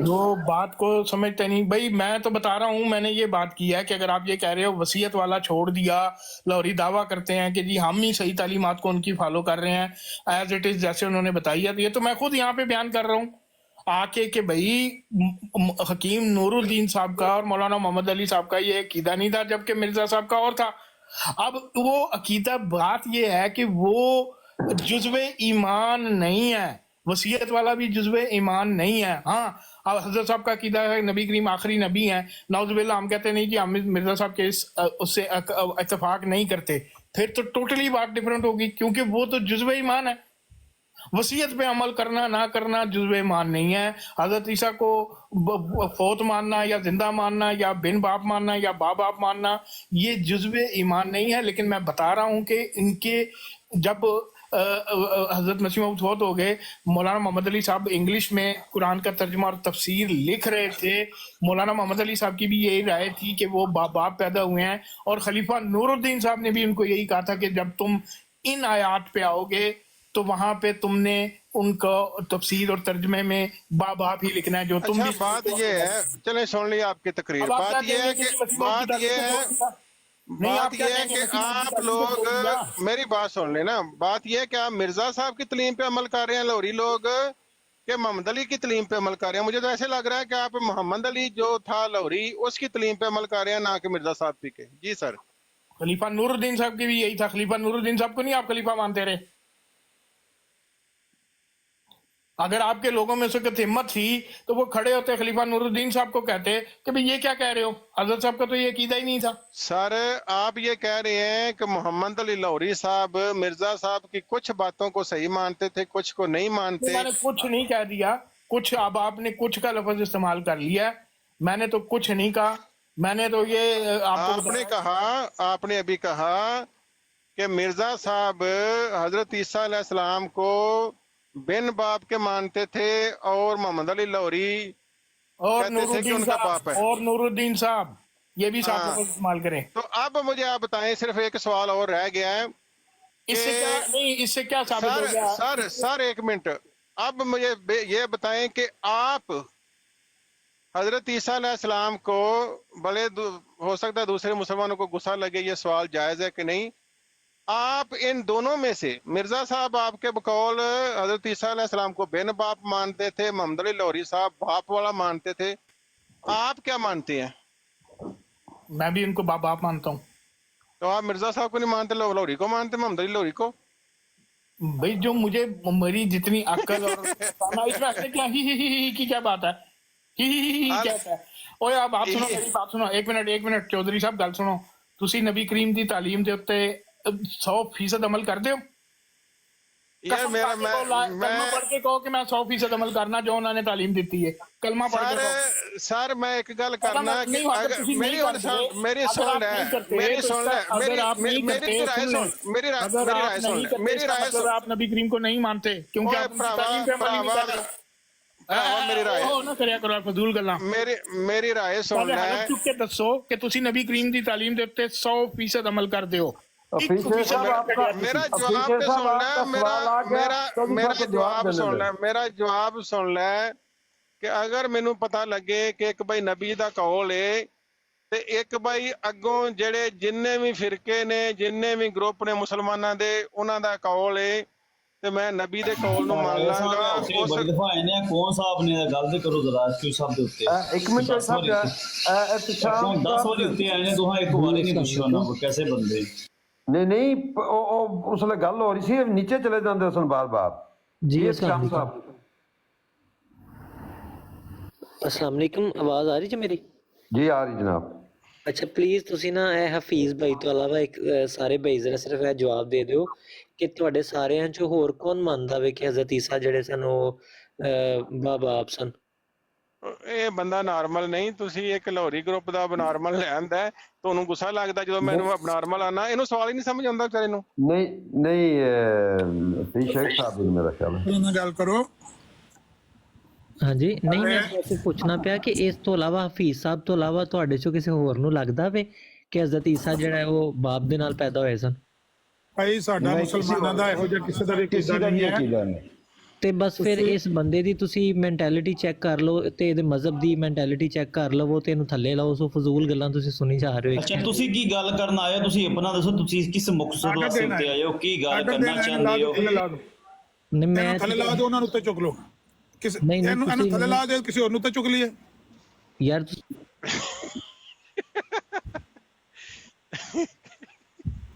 जो बात को समझते नहीं भाई, मैं तो बता रहा हूँ, मैंने ये बात की है कि अगर आप ये कह रहे हो वसीयत वाला छोड़ दिया, लाहौरी दावा करते हैं कि जी हम ही सही तालीमात को उनकी फॉलो कर रहे हैं एज इट इज जैसे उन्होंने बताई है, तो ये तो मैं खुद यहाँ पे बयान कर रहा हूँ आके कि भाई हकीम नूरुद्दीन साहब का और मौलाना मोहम्मद अली साहब का ये अकीदा नहीं था, जबकि मिर्जा साहब का और था। अब वो अकीदा, बात ये है कि वो जुज़्वे ईमान नहीं है, वसीयत वाला भी जुज़्वे ईमान नहीं है। हाँ, अब हजरत साहब का कीदा है नबी करीम आखिरी नबी हैं, नाउज़ुबिल्लाह हम कहते नहीं कि हम मिर्जा साहब के उससे इत्तेफाक नहीं करते, फिर तो टोटली बात डिफरेंट होगी, क्योंकि वो तो जुज़्वे ईमान है। वसीयत पे अमल करना ना करना जुज़्वे ईमान नहीं है। हजरत ईसा को फौत मानना या जिंदा मानना या बिन बाप मानना या बाप मानना ये जुज़्वे ईमान नहीं है। लेकिन मैं बता रहा हूँ कि इनके जब हजरत मसीह मौऊद फौत हो गए, मौलाना मोहम्मद अली साहब इंग्लिश में कुरान का तर्जुमा और तफसीर लिख रहे थे। मौलाना मोहम्मद अली साहब की भी यही राय थी कि वो बाप पैदा हुए हैं, और खलीफा नूरुद्दीन साहब ने भी उनको यही कहा था कि जब तुम इन आयात पे आओगे तो वहां पे तुमने उनको तफसीर और तर्जमे में बाप ही लिखना है जो तुम अच्छा, भी। बात ये है, चले सुन ली आपकी तकरीर। अब आप क्या बात ये है कहेंगे कि मसीह मौऊद की नहीं, आप बात क्या ये है कहेंगे कि मसीह मौऊद आप की लोग मेरी बात सुन लेना। बात ये है कि आप मिर्जा साहब की तलीम पे अमल कर रहे हैं लाहौरी लोग, कि मोहम्मद अली की तलीम पे अमल कर रहे हैं। मुझे तो ऐसे लग रहा है कि आप मोहम्मद अली जो था लाहौरी उसकी तलीम पे अमल कर रहे हैं, ना कि मिर्जा साहब की के। जी सर। खलीफा नूरुद्दीन साहब की भी यही था। खलीफा नूरुद्दीन साहब को नहीं आप खलीफा मानते रहे? अगर आपके लोगों में से कुछ हिम्मत थी तो वो खड़े होते खलीफा नूरुद्दीन साहब को कहते कि भाई ये क्या कह रहे हो, हजरत साहब का तो ये अकीदा ही नहीं था। सर आप ये कह रहे हैं कि मोहम्मद अली लाहौरी साहब मिर्जा साहब की कुछ बातों को सही मानते थे, कुछ को नहीं मानते। मैंने कुछ नहीं कह दिया, कुछ, अब आपने कुछ का लफ्ज इस्तेमाल कर लिया, मैंने तो कुछ नहीं कहा। मैंने तो ये आपने अभी कहा कि मिर्जा साहब हजरत ईसा अलैहिस्सलाम को बिन बाप के मानते थे, और मोहम्मद अली लाहौरी और कहते थे कि नूरुद्दीन उनका बाप है। साहब और नूरुद्दीन साहब ये भी साफ हाँ। लफ्ज इस्तेमाल करें। तो अब मुझे आप बताएं, सिर्फ एक सवाल और रह गया है। इससे क्या नहीं, इससे क्या साबित हो गया? सर एक मिनट, अब मुझे ये बताएं कि आप हजरत ईसा अलैहिस्सलाम को, भले हो सकता है दूसरे मुसलमानों को गुस्सा लगे, ये सवाल जायज है कि नहीं, आप इन दोनों में से, मिर्जा साहब आपके बकौल हजरत ईसा अलैहिस्सलाम को बिन बाप मानते थे, मोहम्मद अली लाहौरी साहब बाप वाला मानते थे, आप क्या मानते हैं? मैं भी उनको बाप मानता हूँ। तो आप मिर्जा साहब को नहीं मानते, लाहौरी को मानते, मोहम्मद अली लाहौरी को? भाई जो मुझे मेरी जितनी अक्ल और इसमें हंसने क्या ही की क्या बात है? ही क्या है? ओए आप बात सुनो, मेरी बात सुनो, एक मिनट चौधरी साहब गल सुनो। तुसी नबी करीम दी तालीम दे उत्ते 100% अमल करते हो? यार मेरा कलमा पढ़ के कहो कि मैं 100% अमल करना जो उन्होंने तालीम दी है। कलमा पढ़ के कहो। सर मैं एक गल करना कि मेरी सुन ले, मेरी राय सुन, मेरी राय सुन। आप नबी करीम को नहीं मानते क्योंकि आप उनकी तालीम पे अमल नहीं कर रहे। मेरी राय ना करया करो फजूल गल्लां। मेरी राय सुन ले, चुप के दसो कि तुसी नबी करीम दी तालीम दे उत्ते 100% अमल करदे हो। मेरा जवाब तो सुन ले, मेरा जवाब सुन ले कि अगर मैनू पता लगे कि एक भाई नबी दा कौल है ते एक भाई अगों जेड़े जिन्ने भी फिरके ने, जिन्ने भी ग्रुप ने मुसलमानां दे, उन्हां दा कौल है ते मैं नबी दे कौल नू मान लांगा। उस दफा आने कौन साहब ने गल ते करो जरा क्यों साहब दे उत्ते एक मिनट साहब 10 वाली उत्ते आने तो एक वाले नहीं पूछो ना वो कैसे बंदे नहीं उस ਵੇਲੇ ਗੱਲ ਹੋ ਰਹੀ ਸੀ, नीचे चले जाते सन बार-बार। जी शाम साहब अस्सलाम वालेकुम, आवाज आ रही है मेरी? जी आ रही जनाब। अच्छा प्लीਜ਼ ਤੁਸੀਂ ਨਾ ਇਹ ਹਫੀਜ਼ ਭਾਈ ਤੋਂ ਇਲਾਵਾ ਇੱਕ ਸਾਰੇ ਭਾਈ ਜ਼ਰਾ ਸਿਰਫ ਇਹ ਜਵਾਬ ਦੇ ਦਿਓ ਕਿ ਤੁਹਾਡੇ ਸਾਰਿਆਂ ਚੋਂ ਹੋਰ ਕੌਣ ਮੰਨਦਾ ਵੇ ਕਿ ਹਜ਼ਰਤ ਈਸਾ ਜਿਹੜੇ ਸਨ ਉਹ ਬਾਬਾ ਆਪ ਸਨ? ਇਹ ਬੰਦਾ ਨਾਰਮਲ ਨਹੀਂ, ਤੁਸੀਂ ਇੱਕ ਲਾਹੌਰੀ ਗਰੁੱਪ ਦਾ ਬਨਾਰਮਲ ਲੈ ਆਂਦਾ, ਤੁਹਾਨੂੰ ਗੁੱਸਾ ਲੱਗਦਾ ਜਦੋਂ ਮੈਨੂੰ ਅਬਨਾਰਮਲ ਆਣਾ। ਇਹਨੂੰ ਸਵਾਲ ਹੀ ਨਹੀਂ ਸਮਝ ਆਉਂਦਾ ਵਿਚਾਰੇ ਨੂੰ। नहीं शेख साहब ने मेरा ख्याल है ਉਹਨਾਂ ਗੱਲ ਕਰੋ। हाँ जी, नहीं मैं वैसे पूछना ਪਿਆ ਕਿ ਇਸ ਤੋਂ ਇਲਾਵਾ ਹਫੀਜ਼ ਸਾਹਿਬ ਤੋਂ ਇਲਾਵਾ ਤੁਹਾਡੇ ਚੋਂ ਕਿਸੇ ਹੋਰ ਨੂੰ ਲੱਗਦਾ ਵੇ ਕਿ ਹਜ਼ਰਤ ਈਸਾ ਜਿਹੜਾ ਹੈ ਉਹ ਬਾਪ ਦੇ ਨਾਲ ਪੈਦਾ ਹੋਏ ਸਨ? ਭਾਈ ਸਾਡਾ ਮੁਸਲਮਾਨਾਂ ਦਾ ਇਹੋ ਜਿਹਾ ਕਿਸੇ ਦਾ ਵੀ ਅਕੀਦਾ ਨਹੀਂ ਹੈ। ਤੇ ਬਸ ਫਿਰ ਇਸ ਬੰਦੇ ਦੀ ਤੁਸੀਂ ਮੈਂਟੈਲਿਟੀ ਚੈੱਕ ਕਰ ਲਓ ਤੇ ਇਹਦੇ ਮਜ਼ਹਬ ਦੀ ਮੈਂਟੈਲਿਟੀ ਚੈੱਕ ਕਰ ਲਵੋ ਤੇ ਇਹਨੂੰ ਥੱਲੇ ਲਾਓ। ਸੋ ਫਜ਼ੂਲ ਗੱਲਾਂ ਤੁਸੀਂ ਸੁਣੀ ਜਾ ਰਹੇ ਹੋ। ਅੱਛਾ ਤੁਸੀਂ ਕੀ ਗੱਲ ਕਰਨ ਆਏ ਹੋ? ਤੁਸੀਂ ਆਪਣਾ ਦੱਸੋ, ਤੁਸੀਂ ਕਿਸ ਮਕਸਦ ਵਾਸਤੇ ਉੱਤੇ ਆਏ ਹੋ, ਕੀ ਗੱਲ ਕਰਨਾ ਚਾਹੁੰਦੇ ਹੋ? ਨਹੀਂ ਮੈਂ ਥੱਲੇ ਲਾ ਦਿਓ, ਉਹਨਾਂ ਨੂੰ ਉੱਤੇ ਚੁੱਕ ਲਓ। ਕਿਸੇ ਨਹੀਂ, ਇਹਨੂੰ ਥੱਲੇ ਲਾ ਦਿਓ, ਕਿਸੇ ਹੋਰ ਨੂੰ ਉੱਤੇ ਚੁੱਕ ਲਈਏ ਯਾਰ।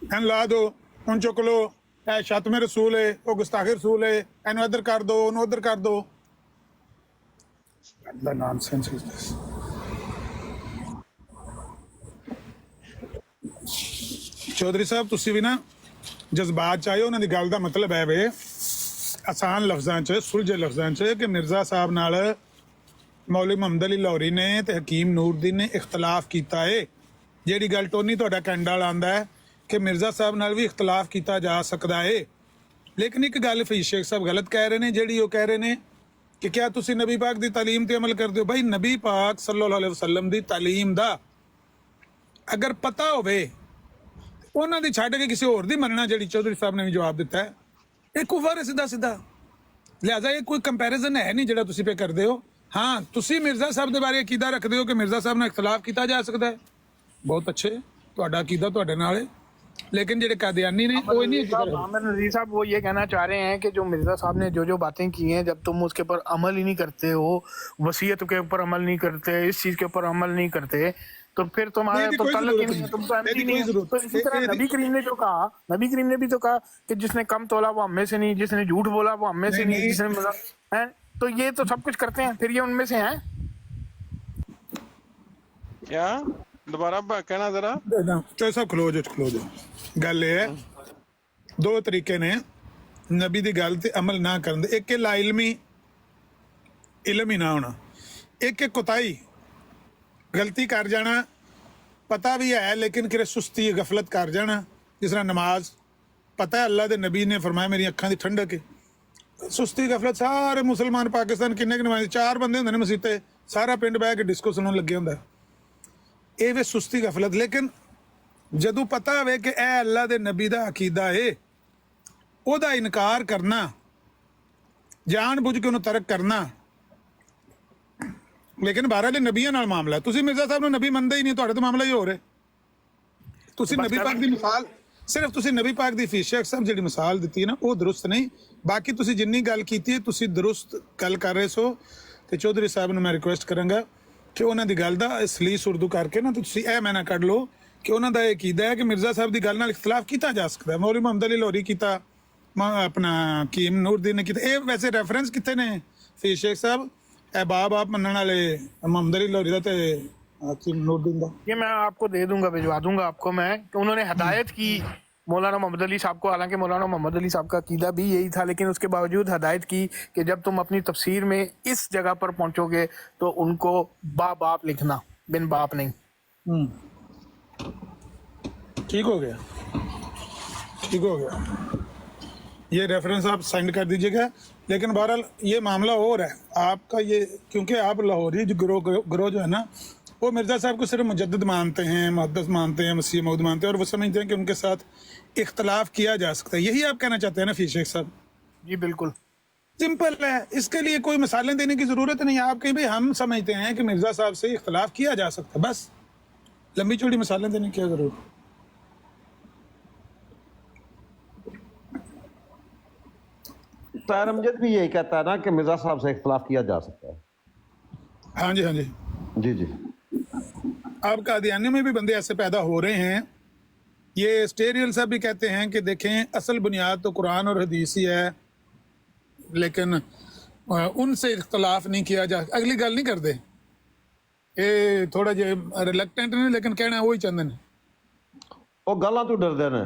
ਇਹਨੂੰ ਲਾ ਦਿਓ, ਹੁਣ ਚੁੱਕ ਲਓ। ਇਹ ਸ਼ਤਮ ਰਸੂਲ ਹੈ, ਉਹ ਗੁਸਤਾਖੀ ਰਸੂਲ ਹੈ, ਇਹਨੂੰ ਇੱਧਰ ਕਰ ਦੋ, ਉਹਨੂੰ ਉੱਧਰ ਕਰ ਦੋ। The nonsense is this? Chaudhary ਸਾਹਿਬ ਤੁਸੀਂ ਵੀ ਨਾ ਜਜ਼ਬਾਤ ਚ ਆਏ ਹੋ। ਉਹਨਾਂ ਦੀ ਗੱਲ ਦਾ ਮਤਲਬ ਹੈ ਵੇ ਆਸਾਨ ਲਫ਼ਜ਼ਾਂ ਚ, ਸੁਲਝੇ ਲਫ਼ਜ਼ਾਂ ਚ, ਕਿ ਮਿਰਜ਼ਾ ਸਾਹਿਬ ਨਾਲ ਮੌਲਵੀ ਮੁਹੰਮਦ ਅਲੀ ਲਾਹੌਰੀ ਨੇ ਤੇ ਹਕੀਮ ਨੂਰਦੀਨ ਨੇ ਇਖਤਲਾਫ ਕੀਤਾ ਹੈ। ਜਿਹੜੀ ਗੱਲ ਟੋਨੀ ਤੁਹਾਡਾ ਕੈਨੇਡਾ ਵਾਲਾ ਆਂਦਾ ਹੈ ਕਿ ਮਿਰਜ਼ਾ ਸਾਹਿਬ ਨਾਲ ਵੀ ਇਖਤਲਾਫ ਕੀਤਾ ਜਾ ਸਕਦਾ ਹੈ। ਲੇਕਿਨ ਇੱਕ ਗੱਲ ਫਰੀਦ ਸ਼ੇਖ ਸਾਹਿਬ ਗਲਤ ਕਹਿ ਰਹੇ ਨੇ, ਜਿਹੜੀ ਉਹ ਕਹਿ ਰਹੇ ਨੇ ਕਿ ਕਿਆ ਤੁਸੀਂ ਨਬੀ ਪਾਕ ਦੀ ਤਾਲੀਮ ਤੇ ਅਮਲ ਕਰਦੇ ਹੋ। ਭਾਈ ਨਬੀ ਪਾਕ ਸੱਲੱਲਾਹੁ ਅਲੈਹਿ ਵਸੱਲਮ ਦੀ ਤਾਲੀਮ ਦਾ ਅਗਰ ਪਤਾ ਹੋਵੇ, ਉਹਨਾਂ ਦੀ ਛੱਡ ਕੇ ਕਿਸੇ ਹੋਰ ਦੀ ਮੰਨਣਾ, ਜਿਹੜੀ ਚੌਧਰੀ ਸਾਹਿਬ ਨੇ ਵੀ ਜਵਾਬ ਦਿੱਤਾ ਹੈ, ਇਹ ਕੁਫਰ ਹੈ ਸਿੱਧਾ ਸਿੱਧਾ। ਲਿਹਾਜ਼ਾ ਇਹ ਕੋਈ ਕੰਪੈਰੀਜ਼ਨ ਹੈ ਨਹੀਂ ਜਿਹੜਾ ਤੁਸੀਂ ਪੇ ਕਰਦੇ ਹੋ। ਹਾਂ, ਤੁਸੀਂ ਮਿਰਜ਼ਾ ਸਾਹਿਬ ਦੇ ਬਾਰੇ ਅਕੀਦਾ ਰੱਖਦੇ ਹੋ ਕਿ ਮਿਰਜ਼ਾ ਸਾਹਿਬ ਨਾਲ ਇਖਤਲਾਫ ਕੀਤਾ ਜਾ ਸਕਦਾ ਹੈ, ਬਹੁਤ ਅੱਛੇ, ਤੁਹਾਡਾ ਅਕੀਦਾ ਤੁਹਾਡੇ ਨਾਲ है। लेकिन जो कादियानी ने वो नहीं। अहमद नज़ीर साहब वो ये कहना चाह रहे हैं कि जो मिर्ज़ा साहब ने जो बातें की हैं, जब तुम उसके ऊपर अमल ही नहीं करते हो, वसीयत के ऊपर अमल नहीं करते, इस चीज़ के ऊपर अमल नहीं करते, तो फिर तुम्हारा तो तल्लुक ही नहीं है, तुम तो अहमदी नहीं है। तो इसी तरह नबी करीम ने जो कहा, नबी करीम ने भी तो कहा कि जिसने कम तोला वो हमें से नहीं, जिसने झूठ बोला वो हमें से नहीं, जिसने है, तो ये तो सब कुछ करते हैं, फिर ये उनमें से हैं। क्या दोबारा कहना जरा। चलो सब खलो जाओ। गल ये है, दो तरीके ने नबी दी गल ते अमल ना करन दे। एक ला इल्मी, इल्म ही ना होना। एक कोताही, गलती कर जाना, पता भी है लेकिन किरे सुस्ती गफलत कर जाना। जिस तरह नमाज, पता है अल्लाह दे नबी ने फरमाया मेरी अखां दी ठंडक है, सुस्ती गफलत सारे मुसलमान पाकिस्तान किन्ने नमाज 4 बंदे होंदे ने मसीत ते, सारा पिंड बह के डिस्को सुनन लगे हुंदा ਇਹ ਵੇ ਸੁਸਤੀ ਗਫਲਤ। ਲੇਕਿਨ ਜਦੋਂ ਪਤਾ ਹੋਵੇ ਕਿ ਇਹ ਅੱਲਾ ਦੇ ਨਬੀ ਦਾ ਅਕੀਦਾ ਹੈ, ਉਹਦਾ ਇਨਕਾਰ ਕਰਨਾ, ਜਾਣ ਬੁੱਝ ਕੇ ਉਹਨੂੰ ਤਰਕ ਕਰਨਾ। ਲੇਕਿਨ ਬਾਹਰ ਦੇ ਨਬੀਆਂ ਨਾਲ ਮਾਮਲਾ, ਤੁਸੀਂ ਮਿਰਜ਼ਾ ਸਾਹਿਬ ਨੂੰ ਨਬੀ ਮੰਨਦੇ ਹੀ ਨਹੀਂ, ਤੁਹਾਡੇ ਤੋਂ ਮਾਮਲਾ ਹੀ ਹੋ ਰਿਹਾ। ਤੁਸੀਂ ਨਬੀ ਪਾਕ ਦੀ ਮਿਸਾਲ, ਸਿਰਫ ਤੁਸੀਂ ਨਬੀ ਪਾਕ ਦੀ ਫੀਸ ਸ਼ੇਖ ਸਾਹਿਬ ਜਿਹੜੀ ਮਿਸਾਲ ਦਿੱਤੀ ਨਾ, ਉਹ ਦਰੁਸਤ ਨਹੀਂ। ਬਾਕੀ ਤੁਸੀਂ ਜਿੰਨੀ ਗੱਲ ਕੀਤੀ ਹੈ, ਤੁਸੀਂ ਦਰੁਸਤ ਗੱਲ ਕਰ ਰਹੇ ਸੋ। ਤੇ ਚੌਧਰੀ ਸਾਹਿਬ ਨੂੰ ਮੈਂ ਰਿਕੁਐਸਟ ਕਰਾਂਗਾ ਕਿ ਉਹਨਾਂ ਦੀ ਗੱਲ ਦਾ ਸਲੀਸ ਉਰਦੂ ਕਰਕੇ ਨਾ ਤੁਸੀਂ ਇਹ ਮੈਨਾ ਕੱਢ ਲਓ ਕਿ ਉਹਨਾਂ ਦਾ ਇਹ ਅਕੀਦਾ ਹੈ ਕਿ ਮਿਰਜ਼ਾ ਸਾਹਿਬ ਦੀ ਗੱਲ ਨਾਲ ਇਖਤਲਾਫ ਕੀਤਾ ਜਾ ਸਕਦਾ ਹੈ। ਮੌਲਵੀ ਮੁਹੰਮਦ ਅਲੀ ਲਾਹੌਰੀ ਕੀਤਾ, ਆਪਣਾ ਹਕੀਮ ਨੂਰਦੀਨ ਨੇ ਕੀਤਾ। ਇਹ ਵੈਸੇ ਰੈਫਰੈਂਸ ਕਿੱਥੇ ਨੇ ਫੀਸ ਸ਼ੇਖ ਸਾਹਿਬ? ਇਹ ਬਾਪ ਮੰਨਣ ਵਾਲੇ ਮੁਹੰਮਦ ਅਲੀ ਲਾਹੌਰੀ ਦਾ ਤੇ हकीम नूरदीन दा। ये मैं आपको दे दूंगा, भिजवा दूंगा आपको मैं, कि उन्होंने हदायत की मौलाना मोहम्मद अली साहब को। हालांकि मौलाना मोहम्मद अली साहब का अकीदा भी यही था, लेकिन उसके बावजूद हदायत की कि जब तुम अपनी तफसीर में इस जगह पर पहुंचोगे तो उनको बाप लिखना, बिन बाप नहीं। ठीक हो गया, ठीक हो गया। ये रेफरेंस आप सेंड कर दीजिएगा। लेकिन बहरहाल ये मामला और है आपका, ये क्योंकि आप लाहौरी जो ग्रोह जो है ना, वो मिर्ज़ा साहब को सिर्फ मुजद्दिद मानते हैं, मुहद्दिस मानते हैं, मसीह मऊद मानते हैं, और वो समझते हैं कि उनके साथ इख्तलाफ किया जा सकता है। यही आप कहना चाहते हैं ना फीस शेख साहब? जी बिल्कुल, सिंपल है। इसके लिए कोई मिसालें देने की ज़रूरत नहीं है। आप कहीं भाई हम समझते हैं कि मिर्ज़ा साहब से इख्तलाफ किया जा सकता है, बस लंबी चौड़ी मिसालें देने की क्या ज़रूरत? ताहिर अमजद भी यही कहता है ना कि मिर्जा साहब से इख्तलाफ किया जा सकता है। हाँ जी, हाँ जी, जी जी। अब कादियानी में भी बंदे ऐसे पैदा हो रहे हैं। ये स्टेरियल साहब भी कहते हैं कि देखें असल बुनियाद तो कुरान और हदीस ही है, लेकिन उनसे इख्तलाफ नहीं किया जा। अगली गल नहीं करते, ये थोड़ा जे रिलैक्टेंट ने, लेकिन कहना वही चाहते हैं। वो गल्लां तो डरदे ने।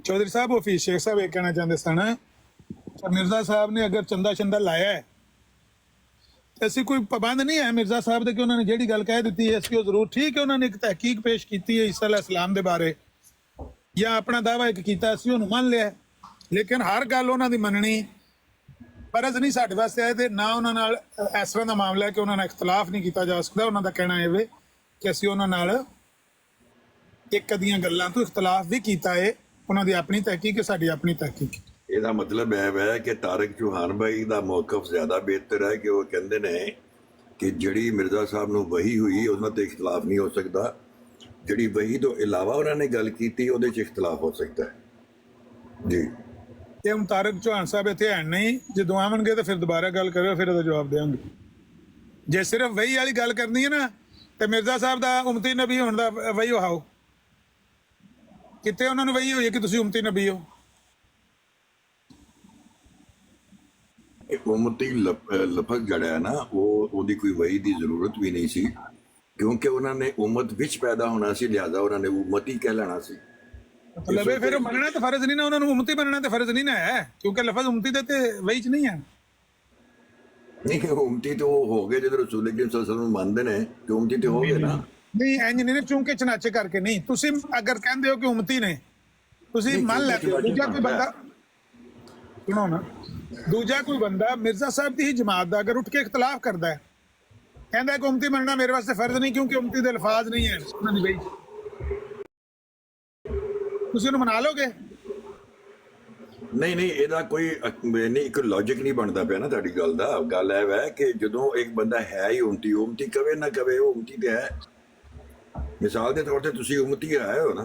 चौधरी साहब वो फीस शेख साहब ये कहना चाहते सन कि मिर्जा साहब ने अगर चंदा चंदा लाया है तो ऐसी कोई पाबंद नहीं है मिर्जा साहब दे कि उन्होंने जेड़ी गल कह दी है इसकी जरूर ठीक है। उन्होंने एक तहकीक पेश की है ईसा अलैहिस्सलाम दे बारे, या अपना दावा एक कीता असीं उहनूं मान लिया, लेकिन हर गल उन्हां दी मननी फर्ज नहीं साडे वास्ते है। ते ना उन्हां नाल इस तरह दा मामला है कि उन्हां नाल इख्तलाफ नहीं किया जा सकदा। उन्हां दा कहना है वे कि असीं उन्हां नाल एक अदियां गल्लां तो इख्तलाफ भी कीता है। उन्हां दी अपनी तहकीक है, साडी अपनी तहकीक। ਇਹਦਾ ਮਤਲਬ ਇਹ ਹੈ ਕਿ ਤਾਰਿਕ ਚੌਹਾਨ ਭਾਈ ਦਾ ਮੌਕਫ ਜ਼ਿਆਦਾ ਬਿਹਤਰ ਹੈ ਕਿ ਉਹ ਕਹਿੰਦੇ ਨੇ ਕਿ ਜਿਹੜੀ ਮਿਰਜ਼ਾ ਸਾਹਿਬ ਨੂੰ ਵਹੀ ਹੋਈ ਉਹਨਾਂ ਤੇ ਇਖਤਲਾਫ ਨਹੀਂ ਹੋ ਸਕਦਾ, ਜਿਹੜੀ ਵਹੀ ਤੋਂ ਇਲਾਵਾ ਉਹਨਾਂ ਨੇ ਗੱਲ ਕੀਤੀ ਉਹਦੇ 'ਚ ਇਖਤਲਾਫ ਹੋ ਸਕਦਾ ਹੈ ਜੀ। ਇਹ ਹੁਣ ਤਾਰਿਕ ਚੌਹਾਨ ਸਾਹਿਬ ਇੱਥੇ ਹੈ ਨਹੀਂ, ਜਦੋਂ ਆਵਣਗੇ ਤਾਂ ਫਿਰ ਦੁਬਾਰਾ ਗੱਲ ਕਰਿਓ, ਫਿਰ ਇਹਦਾ ਜਵਾਬ ਦੇਵਾਂਗੇ। ਜੇ ਸਿਰਫ ਵਹੀ ਵਾਲੀ ਗੱਲ ਕਰਨੀ ਹੈ ਨਾ, ਤੇ ਮਿਰਜ਼ਾ ਸਾਹਿਬ ਦਾ ਉਮਤੀ ਨਬੀ ਹੋਣ ਦਾ ਵਹੀ ਵਹਾਓ, ਕਿਤੇ ਉਹਨਾਂ ਨੂੰ ਵਹੀ ਹੋਈ ਹੈ ਕਿ ਤੁਸੀਂ ਉਮਤੀ ਨਬੀ ਹੋ? ਉਮਤੀ ਲਫ਼ਜ਼ ਜਿਹੜਾ ਹੈ ਨਾ, ਉਹਦੀ ਕੋਈ ਵਹੀ ਦੀ ਜ਼ਰੂਰਤ ਵੀ ਨਹੀਂ ਸੀ, ਕਿਉਂਕਿ ਉਹਨਾਂ ਨੇ ਉਮਤ ਵਿੱਚ ਪੈਦਾ ਹੋਣਾ ਸੀ, ਲਿਹਾਜ਼ਾ ਉਹਨਾਂ ਨੇ ਉਮਤੀ ਕਹਿ ਲੈਣਾ ਸੀ। ਮਤਲਬ ਇਹ ਫਿਰ ਮੰਨਣਾ ਤਾਂ ਫਰਜ਼ ਨਹੀਂ ਨਾ, ਉਹਨਾਂ ਨੂੰ ਉਮਤੀ ਮੰਨਣਾ ਤਾਂ ਫਰਜ਼ ਨਹੀਂ ਨਾ ਹੈ, ਕਿਉਂਕਿ ਲਫ਼ਜ਼ ਉਮਤੀ ਦੇ ਤੇ ਵਹੀ ਚ ਨਹੀਂ ਹੈ। ਨਹੀਂ, ਉਮਤੀ ਤੇ ਉਹ ਹੋ ਗਏ ਜਦੋਂ ਰਸੂਲ ਅਕਰਮ ਸੱਲੱਲਾਹੁ ਅਲੈਹਿ ਵਸੱਲਮ ਮੰਨਦੇ ਨੇ ਕਿ ਉਮਤੀ ਤੇ ਹੋ ਗਏ ਨਾ। ਨਹੀਂ ਇੰਜ ਨਹੀਂ, ਚੂੰਕੇ ਚਨਾਚੇ ਕਰਕੇ ਨਹੀਂ। ਤੁਸੀਂ ਅਗਰ ਕਹਿੰਦੇ ਹੋ ਕਿ ਉਮਤੀ ਨੇ, ਤੁਸੀਂ ਮੰਨ ਲੈਂਦੇ ਹੋ। ਦੂਜਾ ਕੋਈ ਬੰਦਾ, ਸੁਣੋ ਨਾ, ਦੂਜਾ ਕੋਈ ਬੰਦਾ ਮਿਰਜ਼ਾ ਸਾਹਿਬ ਦੀ ਹੀ ਜਮਾਤ ਦਾ ਅਗਰ ਉੱਠ ਕੇ ਇਖਤਲਾਫ ਕਰਦਾ ਹੈ, ਕਹਿੰਦਾ ਕਿ ਉਮਤੀ ਮੰਨਣਾ ਮੇਰੇ ਵਾਸਤੇ ਫਰਜ਼ ਨਹੀਂ ਕਿਉਂਕਿ ਉਮਤੀ ਦੇ ਅਲਫਾਜ਼ ਨਹੀਂ ਹੈ ਉਹਨਾਂ ਦੀ ਵਹੀ, ਤੁਸੀਂ ਉਹਨੂੰ ਮਨਾ ਲੋਗੇ? ਨਹੀਂ, ਇਹਦਾ ਕੋਈ ਨਹੀਂ, ਇੱਕ ਲੌਜਿਕ ਨਹੀਂ ਬਣਦਾ ਪਿਆ ਨਾ ਤੁਹਾਡੀ ਗੱਲ ਦਾ। ਗੱਲ ਇਹ ਹੈ ਕਿ ਜਦੋਂ ਇੱਕ ਬੰਦਾ ਹੈ ਹੀ ਉਮਤੀ ਕਵੇ ਨਾ ਕਵੇ, ਉਹ ਉਮਤੀ ਤੇ ਹੈ। ਮਿਸਾਲ ਦੇ ਤੌਰ ਤੇ ਤੁਸੀਂ ਉਮਤੀ ਆਏ ਹੋ ਨਾ,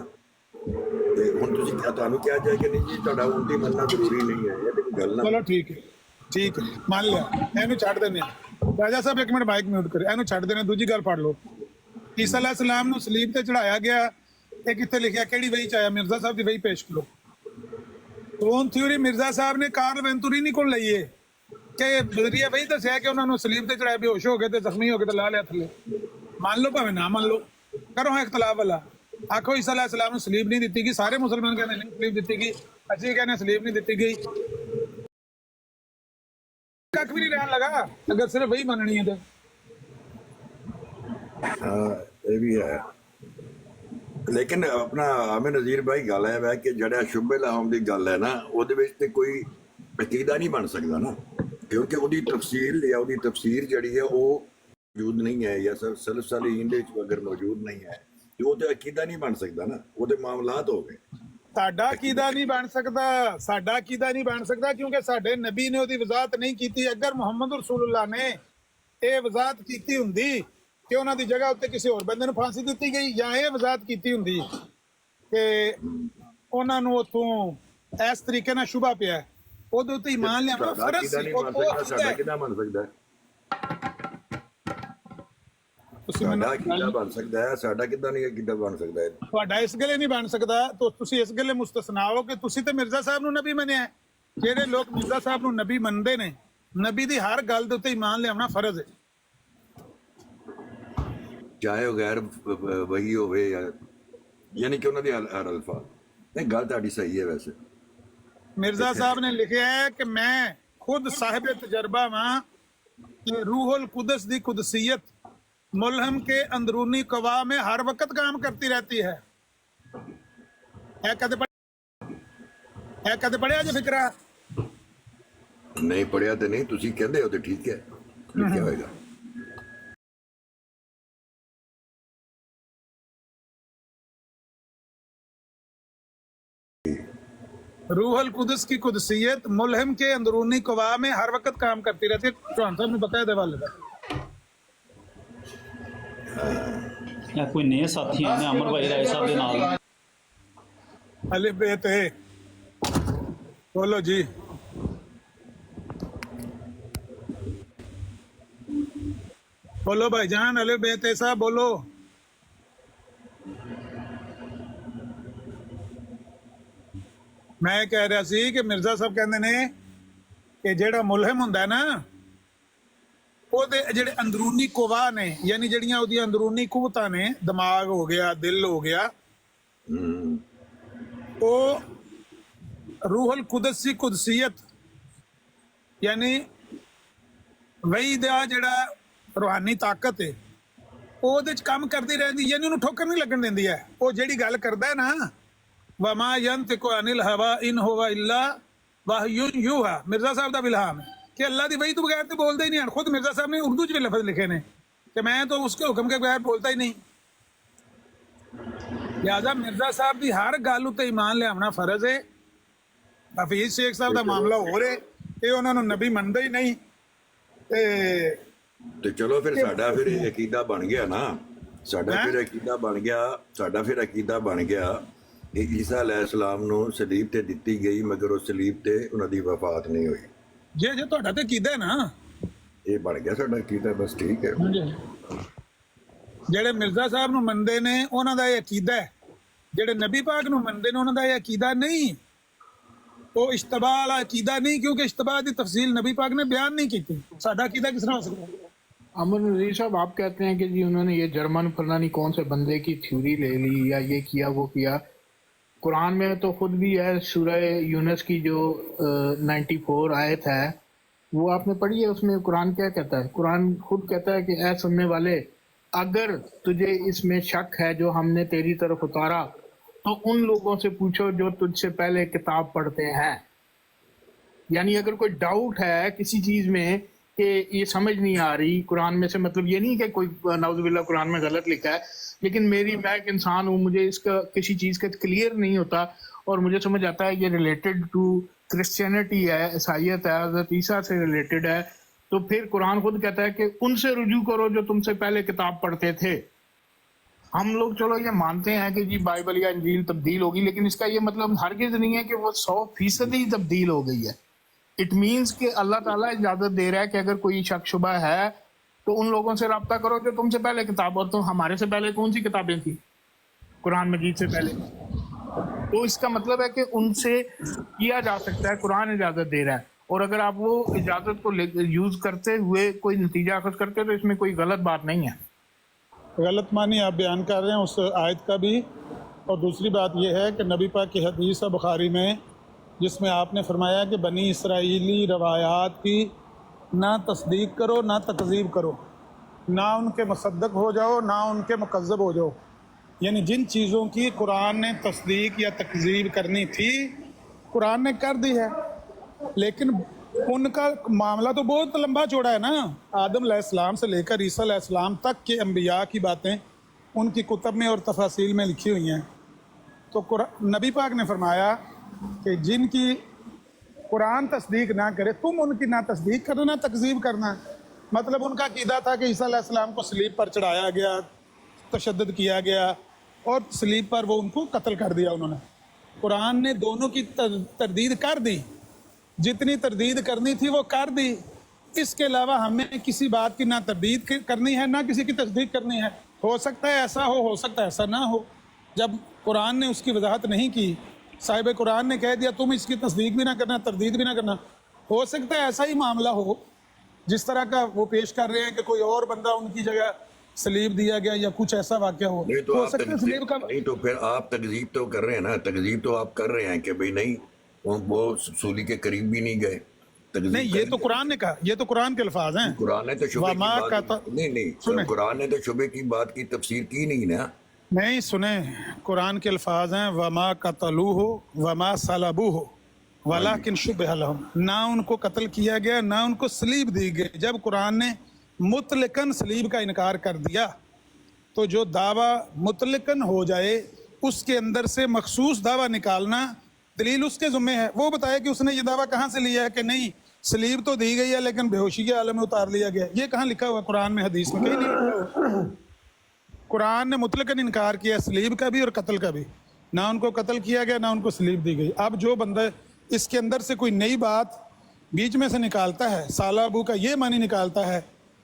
ਤੇ ਹੁਣ ਤੁਸੀਂ ਤੁਹਾਨੂੰ ਕਿਹਾ ਜਾਏ ਕਿ ਨਹੀਂ ਜੀ ਤੁਹਾਡਾ ਉਮਤੀ ਮੰਨਣਾ ਜ਼ਰੂਰੀ ਨਹੀਂ ਹੈ, ਇਹ ਤੇ ਗੱਲ ਨਾ। ਚਲੋ ਠੀਕ ਹੈ, ਮੰਨ ਲਿਆ, ਇਹਨੂੰ ਛੱਡ ਦਿੰਦੇ ਹਾਂ। ਰਾਜਾ ਸਾਹਿਬ ਇੱਕ ਮਿੰਟ ਮਾਈਕ ਮਿਊਟ ਕਰੇ, ਇਹਨੂੰ ਛੱਡ ਦੇਣਾ। ਦੂਜੀ ਗੱਲ ਪੜ੍ਹ ਲਓ, ਈਸਾ ਅਲੈਹਿਸਲਾਮ ਨੂੰ ਸਲੀਬ ਤੇ ਚੜਾਇਆ ਗਿਆ, ਇਹ ਕਿੱਥੇ ਲਿਖਿਆ, ਕਿਹੜੀ ਵਹੀ ਚ ਆਇਆ? ਮਿਰਜ਼ਾ ਸਾਹਿਬ ਦੀ ਵਹੀ ਪੇਸ਼ ਕਰੋ। ਕੌਣ ਥਿਊਰੀ ਮਿਰਜ਼ਾ ਸਾਹਿਬ ਨੇ ਕਾਰਲ ਵੈਂਤੂਰੀਨੀ ਕੋਲ ਲਈਏ ਕਿ ਬਦਰੀਆ ਵਹੀ ਦੱਸਿਆ ਕਿ ਉਹਨਾਂ ਨੂੰ ਸਲੀਬ ਤੇ ਚੜਾਇਆ, ਬੇਹੋਸ਼ ਹੋ ਗਏ ਤੇ ਜ਼ਖਮੀ ਹੋ ਗਏ ਤੇ ਲਾ ਲਿਆ ਥੱਲੇ। ਮੰਨ ਲਓ ਭਾਵੇਂ ਨਾ ਮੰਨ ਲਓ, ਕਰੋ ਹਾਂ ਇਖਤਲਾਫ ਵਾਲਾ। ਆਖੋ ਈਸਾ ਅਲੈਹਿਸਲਾਮ ਨੂੰ ਸਲੀਬ ਨਹੀਂ ਦਿੱਤੀ ਗਈ, ਸਾਰੇ ਮੁਸਲਮਾਨ ਕਹਿੰਦੇ ਨਹੀਂ ਸਲੀਬ ਦਿੱਤੀ ਗਈ, ਅਸੀਂ ਕਹਿੰਦੇ ਸਲੀਬ ਨਹੀਂ ਦਿੱਤੀ ਗਈ। ਕੱਖ ਵੀ ਨਹੀਂ ਰਹਿਣ ਲਗਾ ਅਗਰ ਸਿਰਫ ਵਹੀ ਮੰਨਣੀ ਹੈ ਤੇ। ਇਹ ਵੀ ਹੈ, ਲੇਕਿਨ ਆਪਣਾ ਆਮਿਰ ਨਜ਼ੀਰ ਭਾਈ ਗੱਲ ਹੈ ਕਿ ਜਿਹੜਾ ਸ਼ੁਬੇ ਲਾਹਮ ਦੀ ਗੱਲ ਹੈ ਨਾ, ਉਹਦੇ ਵਿੱਚ ਤੇ ਕੋਈ ਅਕੀਦਾ ਨਹੀਂ ਬਣ ਸਕਦਾ ਨਾ, ਕਿਉਂਕਿ ਉਹਦੀ ਤਫਸੀਰ ਜਾਂ ਉਹਦੀ ਤਫਸੀਰ ਜਿਹੜੀ ਹੈ ਉਹ ਮੌਜੂਦ ਨਹੀਂ ਹੈ, ਜਾਂ ਸਲਫ ਸਾਲਿਹੀਨ ਦੇ ਵਿੱਚ ਅਗਰ ਮੌਜੂਦ ਨਹੀਂ ਹੈ ਤੇ ਉਹ ਤੇ ਅਕੀਦਾ ਨਹੀਂ ਬਣ ਸਕਦਾ ਨਾ, ਉਹਦੇ ਮਾਮਲਾਤ ਹੋ ਗਏ। ਸਾਡਾ ਅਕੀਦਾ ਨਹੀਂ ਬਣ ਸਕਦਾ, ਸਾਡਾ ਅਕੀਦਾ ਨਹੀਂ ਬਣ ਸਕਦਾ ਕਿਉਂਕਿ ਸਾਡੇ ਨਬੀ ਨੇ ਉਹਦੀ ਵਜ਼ਾਹਤ ਨਹੀਂ ਕੀਤੀ। ਅਗਰ ਮੁਹੰਮਦ ਰਸੂਲੁल्लाह ਨੇ ਇਹ ਵਜ਼ਾਹਤ ਕੀਤੀ ਹੁੰਦੀ ਕਿ ਉਹਨਾਂ ਦੀ ਜਗ੍ਹਾ ਉੱਤੇ ਕਿਸੇ ਹੋਰ ਬੰਦੇ ਨੂੰ ਫਾਂਸੀ ਦਿੱਤੀ ਗਈ, ਜਾਂ ਇਹ ਵਜ਼ਾਹਤ ਕੀਤੀ ਹੁੰਦੀ ਕਿ ਉਹਨਾਂ ਨੂੰ ਉੱਥੋਂ ਇਸ ਤਰੀਕੇ ਨਾਲ ਸ਼ੁਭਾ ਪਿਆ, ਉਹਦੇ ਉੱਤੇ ਈਮਾਨ ਲਿਆਉਣਾ ਫਰਜ਼ ਸੀ। ਸਾਡਾ ਕਿੱਦਾਂ ਬਣ ਸਕਦਾ ਹੈ? ਸਾਡਾ ਕਿੱਦਾਂ ਬਣ ਸਕਦਾ ਹੈ? ਸਾਡਾ ਕਿੱਦਾਂ ਨਹੀਂ ਕਿੱਦਾਂ ਬਣ ਸਕਦਾ ਹੈ? ਤੁਹਾਡਾ ਇਸ ਗੱਲੇ ਨਹੀਂ ਬਣ ਸਕਦਾ ਤਾਂ ਤੁਸੀਂ ਇਸ ਗੱਲੇ ਮੁਸਤਸਨਾ ਹੋ ਕਿ ਤੁਸੀਂ ਤੇ ਮਿਰਜ਼ਾ ਸਾਹਿਬ ਨੂੰ ਨਬੀ ਮੰਨਿਆ। ਜਿਹੜੇ ਲੋਕ ਮਿਰਜ਼ਾ ਸਾਹਿਬ ਨੂੰ ਨਬੀ ਮੰਨਦੇ ਨੇ, ਨਬੀ ਦੀ ਹਰ ਗੱਲ ਦੇ ਉੱਤੇ ਈਮਾਨ ਲਿਆਉਣਾ ਫਰਜ਼ ਹੈ, ਚਾਹੇ ਉਹ ਗੈਰ ਵਹੀ ਹੋਵੇ ਯਾਨੀ ਕਿ ਉਹਨਾਂ ਦੀ ਹਰ ਅਲਫਾਜ਼। ਨਹੀਂ, ਗੱਲ ਤੁਹਾਡੀ ਸਹੀ ਹੈ। ਵੈਸੇ ਮਿਰਜ਼ਾ ਸਾਹਿਬ ਨੇ ਲਿਖਿਆ ਹੈ ਕਿ ਮੈਂ ਖੁਦ ਸਾਹਿਬ ਤਜਰਬਾ ਵਾਂ ਕਿ रूहुल कुदस दी कुदसियत मुल्हम के अंदरूनी कवा में हर वक्त काम करती रहती है। कदे पढ़िया जो फिक्रा ਨਹੀਂ ਪੜਿਆ ਤੇ ਨਹੀਂ, ਤੁਸੀਂ ਕਹਿੰਦੇ ਹੋ ਤੇ ਠੀਕ ਹੈ, ਲਿਖਿਆ ਹੋਏਗਾ। रूहुल कुदस की कुदसियत मुल्हम के अंदरूनी कवा में हर वक्त काम करती रहती है। चौहान साहब ने बताया दवाले का ਜਾਂ ਕੋਈ ਨਏ ਸਾਥੀਆਂ ਨੇ ਅਮਰ ਭਾਈ ਰਾਏ ਸਾਹਿਬ ਦੇ ਨਾਲ अलिफ बे ते बोलो जी। बोलो भाईजान, अलिफ बे ते साहब बोलो। मैं कह रहा सी कि मिर्जा साहब कहते ने कि जेड़ा मुलहम हुंदा ना, ਉਹਦੇ ਜਿਹੜੇ ਅੰਦਰੂਨੀ ਕੁਵਾ ਨੇ, ਯਾਨੀ ਜਿਹੜੀਆਂ ਉਹਦੀਆਂ ਅੰਦਰੂਨੀ ਕੁਵਤਾਂ ਨੇ, ਦਿਮਾਗ ਹੋ ਗਿਆ, ਦਿਲ ਹੋ ਗਿਆ, ਉਹ रूहुल कुदस की कुदसियत यानी वही ਦਾ ਜਿਹੜਾ ਰੂਹਾਨੀ ਤਾਕਤ ਹੈ ਉਹਦੇ ਚ ਕੰਮ ਕਰਦੀ ਰਹਿੰਦੀ, ਯਾਨੀ ਉਹਨੂੰ ਠੋਕਰ ਨਹੀਂ ਲੱਗਣ ਦਿੰਦੀ ਹੈ। ਉਹ ਜਿਹੜੀ ਗੱਲ ਕਰਦਾ ਹੈ ਨਾ, ਵਮਾ ਯੰਤਿਕੁ ਅਨਿਲ ਹਵਾ ਇਨ ਹੁਵਾ ਇਲਾ ਵਹਯੁ ਯੂਹਾ, ਮਿਰਜ਼ਾ ਸਾਹਿਬ ਦਾ ਇਲਹਾਮ ਹੈ कि अल्लाह की वही तो बगैर तो बोलते ही नहीं। खुद मिर्जा साहब ने उर्दू में लफ्ज लिखे ने कि मैं तो उसके हुक्म के बगैर बोलता ही नहीं। लिहाजा मिर्जा साहब की हर गल उत्ते ईमान लियावना फर्ज है। हफीज शेख साहब का मामला हो रहा है, उन्होंने नबी मनते ही नहीं। ਤੇ ਚਲੋ ਫਿਰ ਸਾਡਾ ਫਿਰ ਅਕੀਦਾ ਬਣ ਗਿਆ ਨਾ, ਸਾਡਾ ਫਿਰ ਅਕੀਦਾ ਬਣ ਗਿਆ, ਸਾਡਾ ਫਿਰ ਅਕੀਦਾ ਬਣ ਗਿਆ ਕਿ ਈਸਾ ਅਲੈਹਿਸਲਾਮ ਨੂੰ ਸਲੀਬ ਤੇ ਦਿੱਤੀ ਗਈ, ਮਗਰ ਉਹ ਸਲੀਬ ਤੇ ਉਹਨਾਂ ਦੀ ਵਫਾਤ ਨਹੀਂ ਹੋਈ। ਜੇ ਤੁਹਾਡਾ ਤੇ ਅਕੀਦਾ ਹੈ ਨਾ, ਇਹ ਬਣ ਗਿਆ ਸਾਡਾ ਅਕੀਦਾ, ਬਸ ਠੀਕ ਹੈ। ਜਿਹੜੇ ਮਿਰਜ਼ਾ ਸਾਹਿਬ ਨੂੰ ਮੰਨਦੇ ਨੇ ਉਹਨਾਂ ਦਾ ਇਹ ਅਕੀਦਾ ਹੈ, ਜਿਹੜੇ ਨਬੀ ਪਾਕ ਨੂੰ ਮੰਨਦੇ ਨੇ ਉਹਨਾਂ ਦਾ ਇਹ ਅਕੀਦਾ ਨਹੀਂ। ਉਹ ਇਸ਼ਤਬਾਹ ਵਾਲਾ ਅਕੀਦਾ नहीं, क्योंकि इश्तबाह की तफसील नबी पाक ने बयान नहीं की थी। साडा अकीदा किस तरह हो सकता है? अमर नज़ीर साहब, आप कहते हैं कि जी उन्होंने ये जर्मन फलां नहीं कौन से बंदे की थ्योरी ले ली या ये किया वो किया। कुरान में तो खुद भी है, सूरह यूनुस की जो 94 आयत है वो आपने पढ़ी है, उसमें कुरान क्या कहता है? कुरान खुद कहता है कि ऐ सुनने वाले, अगर तुझे इसमें शक है जो हमने तेरी तरफ उतारा तो उन लोगों से पूछो जो तुझसे पहले किताब पढ़ते हैं। यानी अगर कोई डाउट है किसी चीज़ में कि ये समझ नहीं आ रही कुरान में से, मतलब ये नहीं कि कोई नाउज़ुबिल्लाह कुरान में गलत लिखा है, लेकिन मैं एक इंसान हूँ, मुझे इसका किसी चीज़ का क्लियर नहीं होता और मुझे समझ आता है ये रिलेटेड टू क्रिश्चियनिटी है, ईसाइयत है, हज़रत ईसा से रिलेटेड है, तो फिर कुरान खुद कहता है कि उनसे रुजू करो जो तुमसे पहले किताब पढ़ते थे। हम लोग चलो ये मानते हैं कि जी बाइबल या इंजील तब्दील होगी, लेकिन इसका ये मतलब हरगिज़ नहीं है कि वो 100% ही तब्दील हो गई है। इट मीन्स कि अल्लाह ताला इजाज़त दे रहा है कि अगर कोई शक शुबा है तो उन लोगों से रब्ता करो जो तुमसे पहले किताब, और तो हमारे से पहले कौन सी किताबें थी कुरान मजीद से पहले? तो इसका मतलब है कि उनसे किया जा सकता है, कुरान इजाज़त दे रहा है, और अगर आप वो इजाज़त को यूज़ करते हुए कोई नतीजा अखज़ करते हो तो इसमें कोई गलत बात नहीं है। गलत मानी आप बयान कर रहे हैं उस आयत का भी। और दूसरी बात यह है कि नबी पाक की हदीस है बुखारी में, जिसमें आपने फरमाया कि बनी इसराइली रवायात की ना तस्दीक करो ना तकज़ीब करो, ना उनके मुसद्दक हो जाओ ना उनके मुकज़्ज़ब हो जाओ। यानी जिन चीज़ों की कुरान ने तस्दीक या तकज़ीब करनी थी कुरान ने कर दी है, लेकिन उनका मामला तो बहुत लंबा चौड़ा है ना। आदम अलैहिस्सलाम से लेकर ईसा अलैहिस्सलाम तक के अंबिया की बातें उनकी कुतब में और तफासील में लिखी हुई हैं। तो नबी पाक ने फरमाया कि जिनकी कुरान तस्दीक ना करे तुम उनकी ना तस्दीक करना ना तकज़ीब करना। मतलब उनका अक़ीदा था कि ईसा अलैहिस्सलाम को सलीब पर चढ़ाया गया, तशद्दुद किया गया और सलीब पर वो उनको कत्ल कर दिया उन्होंने। कुरान ने दोनों की तरदीद कर दी, जितनी तरदीद करनी थी वो कर दी। इसके अलावा हमें किसी बात की ना तरदीद करनी है ना किसी की तस्दीक करनी है। हो सकता है ऐसा हो सकता है ऐसा ना हो। जब कुरान ने उसकी वजाहत नहीं की, साहिब कुरान ने कह दिया तुम इसकी तस्दीक भी ना करना तरदीद भी ना करना, हो सकता है ऐसा ही मामला हो जिस तरह का वो पेश कर रहे हैं कि कोई और बंदा उनकी जगह सलीब दिया गया या कुछ ऐसा वाक़या हो। नहीं तो हो आप सकता है सलीब का नहीं तो फिर आप तकजीब तो कर रहे हैं ना, तकजीब तो आप कर रहे हैं कि भाई नहीं वो सूली के करीब भी नहीं गए। नहीं, ये तो कुरान ने कहा, ये तो कुरान के अल्फाज हैं। कुरान ने तो शुबे की वमा बात कत- नहीं कुरान ने तो शुबे की बात की तफसीर की नहीं ना। नहीं सुने, कुरान के अल्फाज हैं वमा कतलू हो वमा सलबू हो वलाकिन शुबिह लहुम, ना उनको कत्ल किया गया ना उनको सलीब दी गई। जब कुरान ने मुतलकन सलीब का इनकार कर दिया तो जो दावा मुतलकन हो जाए उसके अंदर से मखसूस दावा निकालना दलील उसके ज़ुम्मे है। वो बताया कि उसने ये दावा कहाँ से लिया है कि नहीं सलीब तो दी गई है लेकिन बेहोशी के आलम में उतार लिया गया। ये कहाँ लिखा हुआ कुरान में, हदीस में? कहीं नहीं लिखा हुआ। कुरान ने मुतलकन इनकार किया सलीब का भी और कत्ल का भी, ना उनको कत्ल किया गया ना उनको सलीब दी गई। अब जो बंदा इसके अंदर से कोई नई बात बीच में से निकालता है, सालाबू का ये मानी निकालता है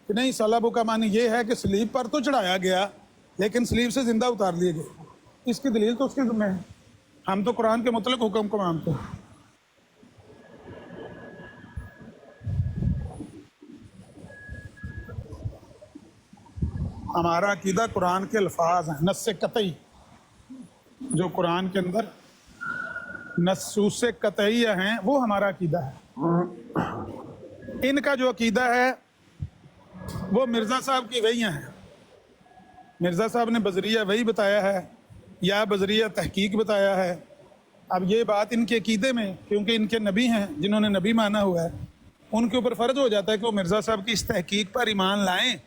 कि नहीं सालाबू का मानी ये है कि सलीब पर तो चढ़ाया गया लेकिन सलीब से जिंदा उतार लिए गए, इसकी दलील तो उसके ज़िम्मे है। हम तो कुरान के मुतलक हुक्म को मानते हैं। हमारा अकीदा कुरान के अल्फाज हैं, नस्से कतई, जो कुरान के अंदर नसूसे कतईया हैं वो हमारा अकीदा है। इनका जो अकीदा है वो मिर्ज़ा साहब की वही हैं। मिर्ज़ा साहब ने बजरिया वही बताया है या बजरिया तहकीक बताया है। अब ये बात इनके अकीदे में, क्योंकि इनके नबी हैं जिन्होंने नबी माना हुआ है, उनके ऊपर फ़र्ज हो जाता है कि वो मिर्ज़ा साहब की इस तहकीक पर ईमान लाएं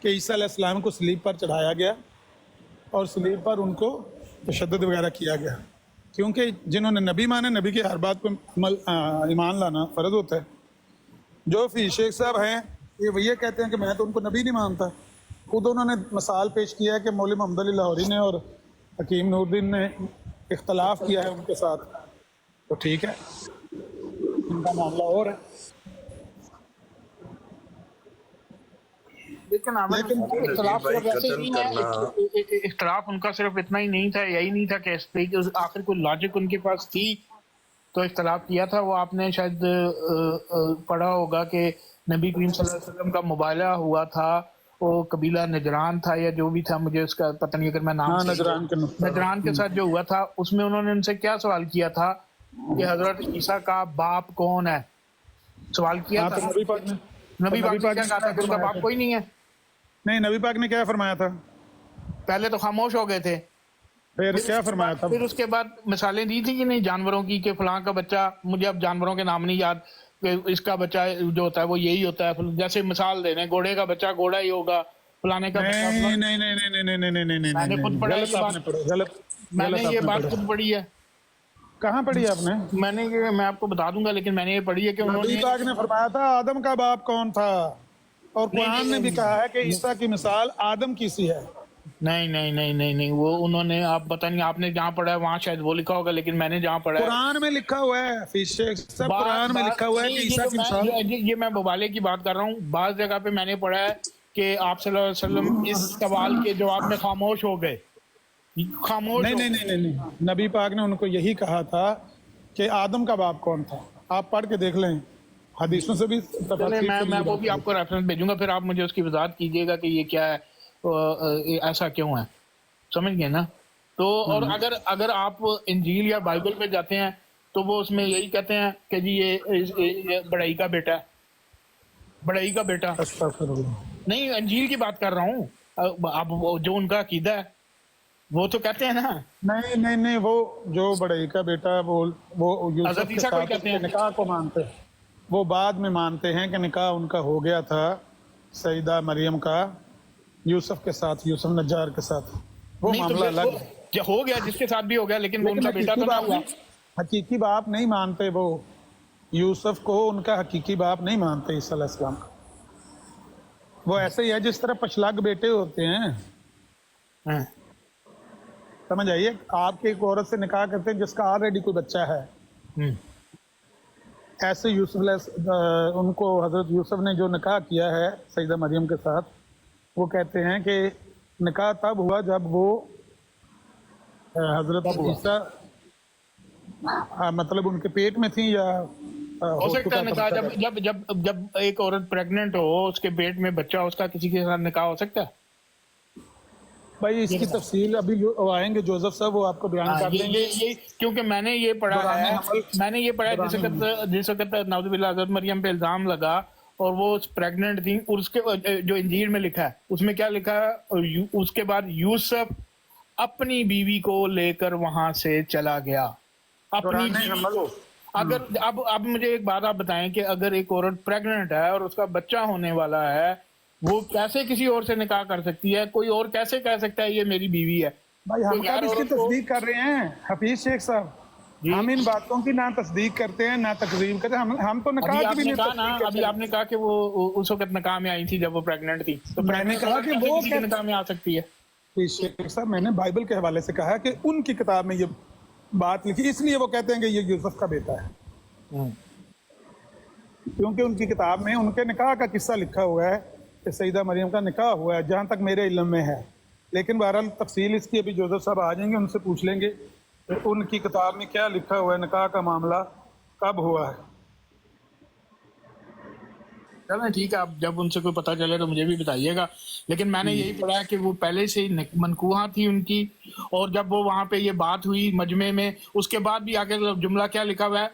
कि ईसा अलैहिस्सलाम को सलीब पर चढ़ाया गया और सलीब पर उनको तशद्दुद वगैरह किया गया। क्योंकि जिन्होंने नबी माने, नबी की हर बात पर ईमान लाना फ़र्ज होता है। जो फी शेख साहब हैं ये कहते हैं कि मैं तो उनको नबी नहीं मानता। खुद उन्होंने मिसाल पेश किया है कि मौलवी मोहम्मद अली लाहौरी ने और हकीम नूरुद्दीन ने इख्तलाफ किया है उनके साथ, तो ठीक है, उनका मामला और है। लेकिन इख्तलाफ भाई सिर्फ ऐसे कत्ल ही करना है, इख्तलाफ उनका सिर्फ इतना ही नहीं था, यही नहीं था कि इस पे कि आखिर कोई लॉजिक उनके पास थी तो इख्तलाफ किया था। वो आपने शायद पढ़ा होगा कि नबी करीम सल्लल्लाहु अलैहि वसल्लम का मुबाला हुआ था, वो कबीला नजरान था या जो भी था, मुझे उसका पता नहीं, अगर मैं नाम नजरान के साथ जो हुआ था, उसमें उन्होंने उनसे क्या सवाल किया था कि हजरत ईसा का बाप कौन है, सवाल किया था। नबी पाक ने क्या कहा था कि उनका बाप कोई नहीं है? नहीं, नबी पाक ने क्या फरमाया था? पहले तो खामोश हो गए थे, फिर क्या फरमाया था? फिर उसके बाद मिसालें दी थी कि नहीं जानवरों की, कि फलां का बच्चा, मुझे अब जानवरों के नाम नहीं याद, कि इसका बच्चा जो होता है वो यही होता है, जैसे मिसाल दे रहे हैं, घोड़े का बच्चा घोड़ा ही होगा, फलाने का बच्चा नहीं नहीं नहीं नहीं नहीं नहीं नहीं नहीं, मैंने खुद पढ़ा गलत आपने पढ़ा, गलत मैंने ये बात पढ़ा। खुद पढ़ी है। कहाँ पढ़ी आपने? मैं आपको बता दूंगा, लेकिन मैंने ये पढ़ी है कि नबी उन्होंने पाक ने फरमाया था आदम का बाप कौन था, और कुरान ने भी कहा है कि ईसा की मिसाल आदम की सी है। नहीं, वो उन्होंने, आप पता नहीं आपने जहाँ पढ़ा है वहाँ शायद वो लिखा होगा, लेकिन मैंने जहाँ पढ़ा है कुरान में लिखा हुआ है, हफीज शेख साहब, कुरान में लिखा हुआ है कि ईसा की मिसाल। ये मैं मुबाले की बात कर रहा हूँ। बाज जगह पे मैंने पढ़ा है कि आप सल्लल्लाहु अलैहि वसल्लम इस सवाल के जवाब में खामोश हो गए, खामोश। नहीं, नबी पाक ने उनको यही कहा था कि आदम का बाप कौन था। आप पढ़ के देख लें, हदीसों से भी मैं वो भी आपको रेफरेंस भेजूंगा, फिर आप मुझे उसकी वजाहत कीजिएगा कि ये क्या है, ऐसा क्यों है, समझ गए ना? तो और अगर आप इंजील या बाइबल पे जाते हैं तो वो उसमें यही कहते हैं कि जी ये बड़ाई का बेटा है, बड़ाई का बेटा। नहीं, इंजील की बात कर रहा हूँ, अब जो उनका अकीदा है वो तो कहते हैं ना। नहीं, वो जो बड़ई का बेटा वो यूसुफ के साथ कहते हैं निकाह को मानते हैं, वो बाद में मानते हैं कि निकाह उनका हो गया था सईदा मरियम का यूसुफ के साथ, यूसुफ नज्जार के साथ, वो मामला अलग है। हो गया, जिसके साथ भी हो गया, लेकिन वो उनका बेटा तो ना हुआ। हकीकी बाप नहीं मानते वो यूसुफ को, उनका हकीकी बाप नहीं मानते ईसा अलैहिस्सलाम का। वो ऐसे ही है जिस तरह पछलग बेटे होते हैं, समझ आइए। आपके एक औरत से निकाह करते हैं जिसका ऑलरेडी कोई बच्चा है, ऐसे उनको हजरत यूसुफ ने जो निकाह किया है सईदा मरियम के साथ, वो कहते हैं कि निकाह तब हुआ जब वो हजरत ईसा मतलब उनके पेट में थी, या हो सकता है निकाह जब एक औरत प्रेग्नेंट हो, उसके पेट में बच्चा, उसका किसी के साथ निकाह हो सकता है। भाई इसकी तफसील अभी जो आएंगे जोसेफ साहब, वो आपको बयान कर देंगे। ये क्योंकि मैंने ये पढ़ा है जिस वक्त नाउजुबिल्लाह हज़रत मरियम पे इल्जाम लगा और वो प्रेग्नेंट थी, और उसके जो इंजील में लिखा है उसमें क्या लिखा है, उसके बाद यूसुफ अपनी बीवी को लेकर वहां से चला गया, अपनी बीवी को। अगर अब मुझे एक बात आप बताएं कि अगर एक औरत प्रेग्नेंट है और उसका बच्चा होने वाला है, वो कैसे किसी और से निकाह कर सकती है? कोई और कैसे कह सकता है ये मेरी बीवी है? भाई हम तो इसकी तस्दीक कर रहे हैं हफीज शेख साहब, हम इन बातों की ना तस्दीक करते हैं ना तकजीब करते हैं। हम तो निकाह की भी नहीं तस्दीक करते। अभी आपने कहा कि वो उस वक्त निकाह में आई थी जब वो प्रेग्नेंट थी, तो मैंने कहा कि वो किसी निकाह में आ सकती है। शेख साहब, मैंने बाइबल के हवाले से कहा कि उनकी किताब में ये बात लिखी, इसलिए वो कहते हैं कि ये यूसुफ का बेटा है, क्योंकि उनकी किताब में उनके निकाह का किस्सा लिखा हुआ है कि सईदा मरियम का निकाह हुआ है, जहाँ तक मेरे इल्म में है। लेकिन बहरहाल तफसील इसकी अभी जोसेफ साहब आ जाएंगे, उनसे पूछ लेंगे कि उनकी किताब में क्या लिखा हुआ है, निकाह का मामला कब हुआ है। चलें ठीक है, आप जब उनसे कोई पता चले तो मुझे भी बताइएगा। लेकिन मैंने यही पढ़ा है कि वो पहले से ही मनकूहा थी उनकी, और जब वो वहाँ पे ये बात हुई मजमे में, उसके बाद भी आगे जुमला क्या लिखा हुआ है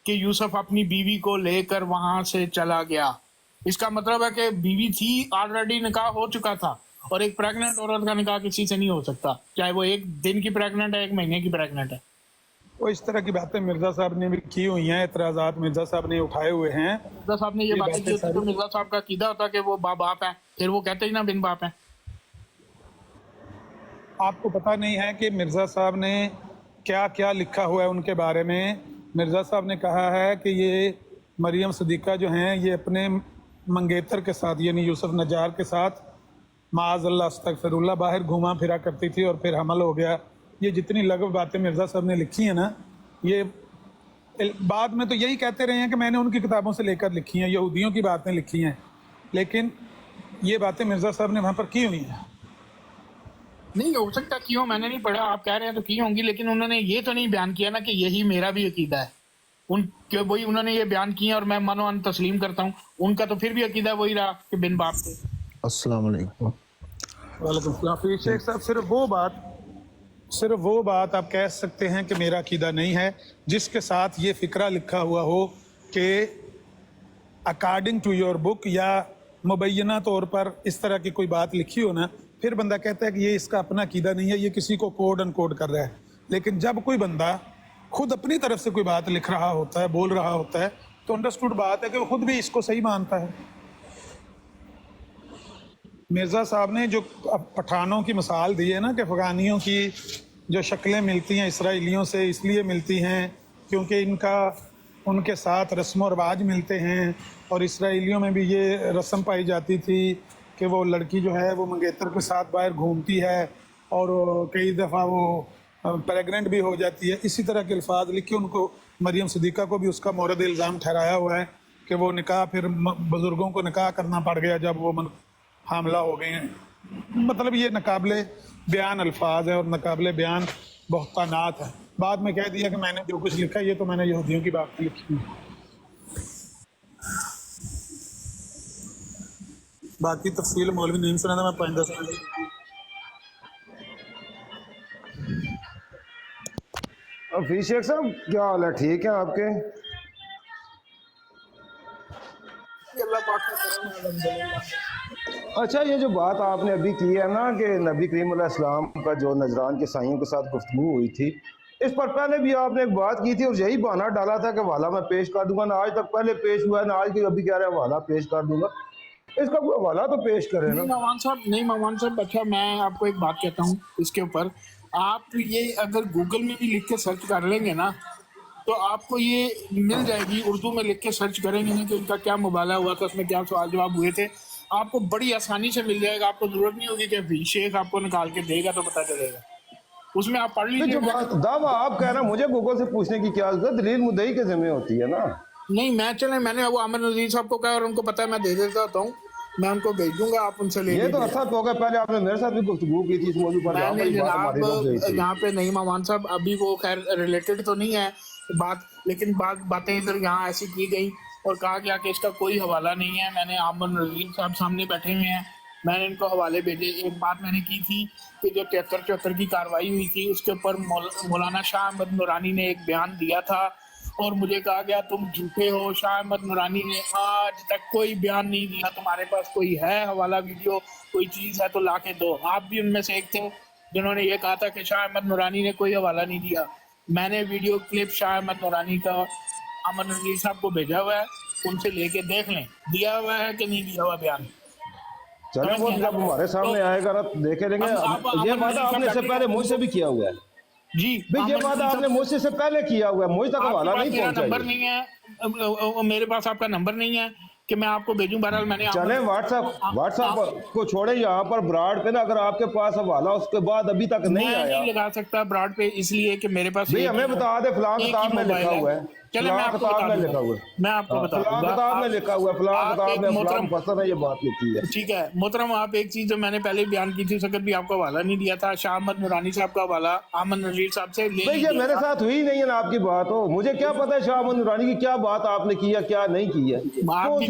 कि यूसुफ अपनी बीवी को लेकर वहां से चला गया। इसका मतलब है कि बीवी थी, ऑलरेडी निकाह हो चुका था, और एक प्रेग्नेंट औरत का निकाह किसी से नहीं हो सकता, चाहे वो एक दिन की प्रेग्नेंट है, एक महीने की प्रेग्नेंट है। वो इस तरह की बातें मिर्जा साहब ने भी की हुई हैं, एतराज़ात मिर्जा साहब ने उठाए हुए हैं। मिर्जा साहब ने ये बातें की तो मिर्जा साहब का कीदा होता कि वो बाप है, फिर वो कहते ही ना बिन बाप है। आपको पता नहीं है कि मिर्जा साहब ने क्या क्या लिखा हुआ है उनके बारे में। मिर्जा साहब ने कहा है कि ये मरियम सदीक़ा जो हैं, ये अपने मंगेतर के साथ यानी यूसुफ नज्जार के साथ माअज़ल्लाह अस्तग़फिरुल्लाह बाहर घूमा फिरा करती थी और फिर हमल हो गया। ये जितनी लगव बातें मिर्ज़ा साहब ने लिखी हैं ना, ये बाद में तो यही कहते रहे हैं कि मैंने उनकी किताबों से लेकर लिखी हैं, यहूदियों की बातें लिखी हैं, लेकिन ये बातें मिर्जा साहब ने वहाँ पर की हुई हैं। नहीं हो सकता क्यों, मैंने नहीं पढ़ा, आप कह रहे हैं तो की होंगी, लेकिन उन्होंने ये तो नहीं बयान किया ना कि यही मेरा भी अकीदा है। वही उन्होंने ये बयान किया और मैं मनोअन तस्लीम करता हूँ। उनका तो फिर भी अकीदा वही रहा कि बिन बाप के। अस्सलाम वालेकुम। वालेकुम सलाम। फिर शेख साहब सिर्फ वो बात आप कह सकते हैं कि मेरा अकीदा नहीं है, जिसके साथ ये फिक्रा लिखा हुआ हो कि अकॉर्डिंग टू योर बुक, या मुबैना तौर पर इस तरह की कोई बात लिखी हो ना, फिर बंदा कहता है कि ये इसका अपना अकीदा नहीं है, ये किसी को कोड अनकोड कर रहा है। लेकिन जब कोई बंदा खुद अपनी तरफ से कोई बात लिख रहा होता है, बोल रहा होता है, तो अंडरस्टूड बात है कि वो खुद भी इसको सही मानता है। मिर्ज़ा साहब ने जो पठानों की मिसाल दी है ना कि अफ़गानियों की जो शक्लें मिलती हैं इसराइलियों से इसलिए मिलती हैं क्योंकि इनका उनके साथ रस्म और रिवाज मिलते हैं, और इसराइलियों में भी ये रस्म पाई जाती थी कि वो लड़की जो है वो मंगेतर के साथ बाहर घूमती है और कई दफ़ा वो प्रेगनेंट भी हो जाती है। इसी तरह के अल्फाज लिख के उनको मरियम सिद्दीक़ा को भी उसका मोरद इल्ज़ाम ठहराया हुआ है कि वो निकाह फिर बुज़ुर्गों को निकाह करना पड़ गया जब वो हामला हो गए हैं। मतलब ये नाकाबिले बयान अल्फाज है और नाकाबिले बयान बहतानात है। बाद में कह दिया कि मैंने जो कुछ लिखा ये तो मैंने यहूदियों की बात लिखी है। बाकी तफसील मौलवी नहीं सुना था, मैं 5-10 मिनट। हफीज शेख साहब क्या हाल है, ठीक है आपके? अल्लाह पाक का करम है, अल्हम्दुलिल्लाह। अच्छा, ये जो बात आपने अभी की है ना कि नबी करीम अलैहिस्सलाम का जो नजरान के साइयों के साथ गुफ्तगू हुई थी, इस पर पहले भी आपने एक बात की थी और यही बहाना डाला था कि हवाला मैं पेश कर दूंगा ना। आज तक पहले पेश हुआ है ना, आज की अभी कह रहे हैं हवाला पेश कर दूंगा। इसका हवाला तो पेश करें ना। नहीं ममान साहब, अच्छा मैं आपको एक बात कहता हूँ इसके ऊपर। आप ये अगर गूगल में भी लिख के सर्च कर लेंगे ना तो आपको ये मिल जाएगी, उर्दू में लिख के सर्च करेंगे ना कि उनका क्या मुबाला हुआ था, उसमें क्या सवाल जवाब हुए थे, आपको बड़ी आसानी से मिल जाएगा। आपको जरूरत नहीं होगी कि शेख आपको निकाल के देगा तो पता चलेगा, उसमें आप पढ़ लीजिए। जो बात दावा आप कह रहे हैं, मुझे गूगल से पूछने की क्या जरूरत? दलील मुद्दई के जिम्मे होती है ना। नहीं मैंने वो आमिर नज़ीर साहब को कहा और उनको पता है, मैं दे देता हूँ, मैं उनको भेज दूंगा, आप उनसे ले ये तो अच्छा हो गया। पहले आपने मेरे साथ भी गुफ्तगू की थी इस मौजू पर। यहाँ पे नहीं ममान साहब, अभी वो खैर रिलेटेड तो नहीं है बात, लेकिन बातें इधर यहाँ ऐसी की गई और कहा गया कि इसका कोई हवाला नहीं है। मैंने आमिर नज़ीर साहब सामने बैठे हुए हैं, मैंने इनको हवाले भेजे। एक बात मैंने की थी कि जो 73-74 की कार्रवाई हुई थी उसके ऊपर मौलाना शाह अहमद नूरानी ने एक बयान दिया था और मुझे कहा गया तुम झूठे हो। शाह अहमद नूरानी ने आज तक कोई बयान नहीं दिया। तुम्हारे पास कोई है हवाला वीडियो, कोई चीज़ है तो ला के दो। आप भी उनमें से एक थे जिन्होंने ये कहा था कि शाह अहमद नूरानी ने कोई हवाला नहीं दिया। मैंने वीडियो क्लिप शाह अहमद नूरानी का आमिर नज़ीर साहब को भेजा हुआ है, उनसे लेके देख लें दिया हुआ है कि नहीं दिया हुआ बयान। चलो वो जब हमारे सामने आएगा ना देखे लेंगे। ये वादा आपने इससे पहले मुझसे भी किया हुआ है जी, भाई, ये वादा आपने मुझसे से पहले किया हुआ है, मुझ तक हवाला नहीं पहुंचा। नंबर नहीं है मेरे पास, आपका नंबर नहीं है कि मैं आपको भेजूं। बहरहाल मैंने चले व्हाट्सएप को छोड़े, यहाँ पर ब्रॉड पे ना अगर आपके पास हवाला उसके बाद अभी तक नहीं आया। नहीं लगा सकता ब्रॉड पे, इसलिए कि मेरे पास भाई हमें बता दे फलां किताब में लिखा हुआ है, चले मैं आपको बता दूंगा, मैं आपको बता दूंगा, फलां किताब में लिखा हुआ है, फलां किताब में फलां फसल है, ये बात लिखी है। ठीक है मोहतरम, आप एक चीज जो मैंने पहले बयान की थी, उस वक्त भी आपको हवाला नहीं दिया था। शाह अहमद नूरानी साहब का हवाला आमिर नज़ीर साहब से ले भाई, ये मेरे साथ हुई नहीं है ना आपकी बात हो, मुझे क्या पता है शाह अहमद नूरानी की क्या बात आपने की है क्या नहीं की है। आपने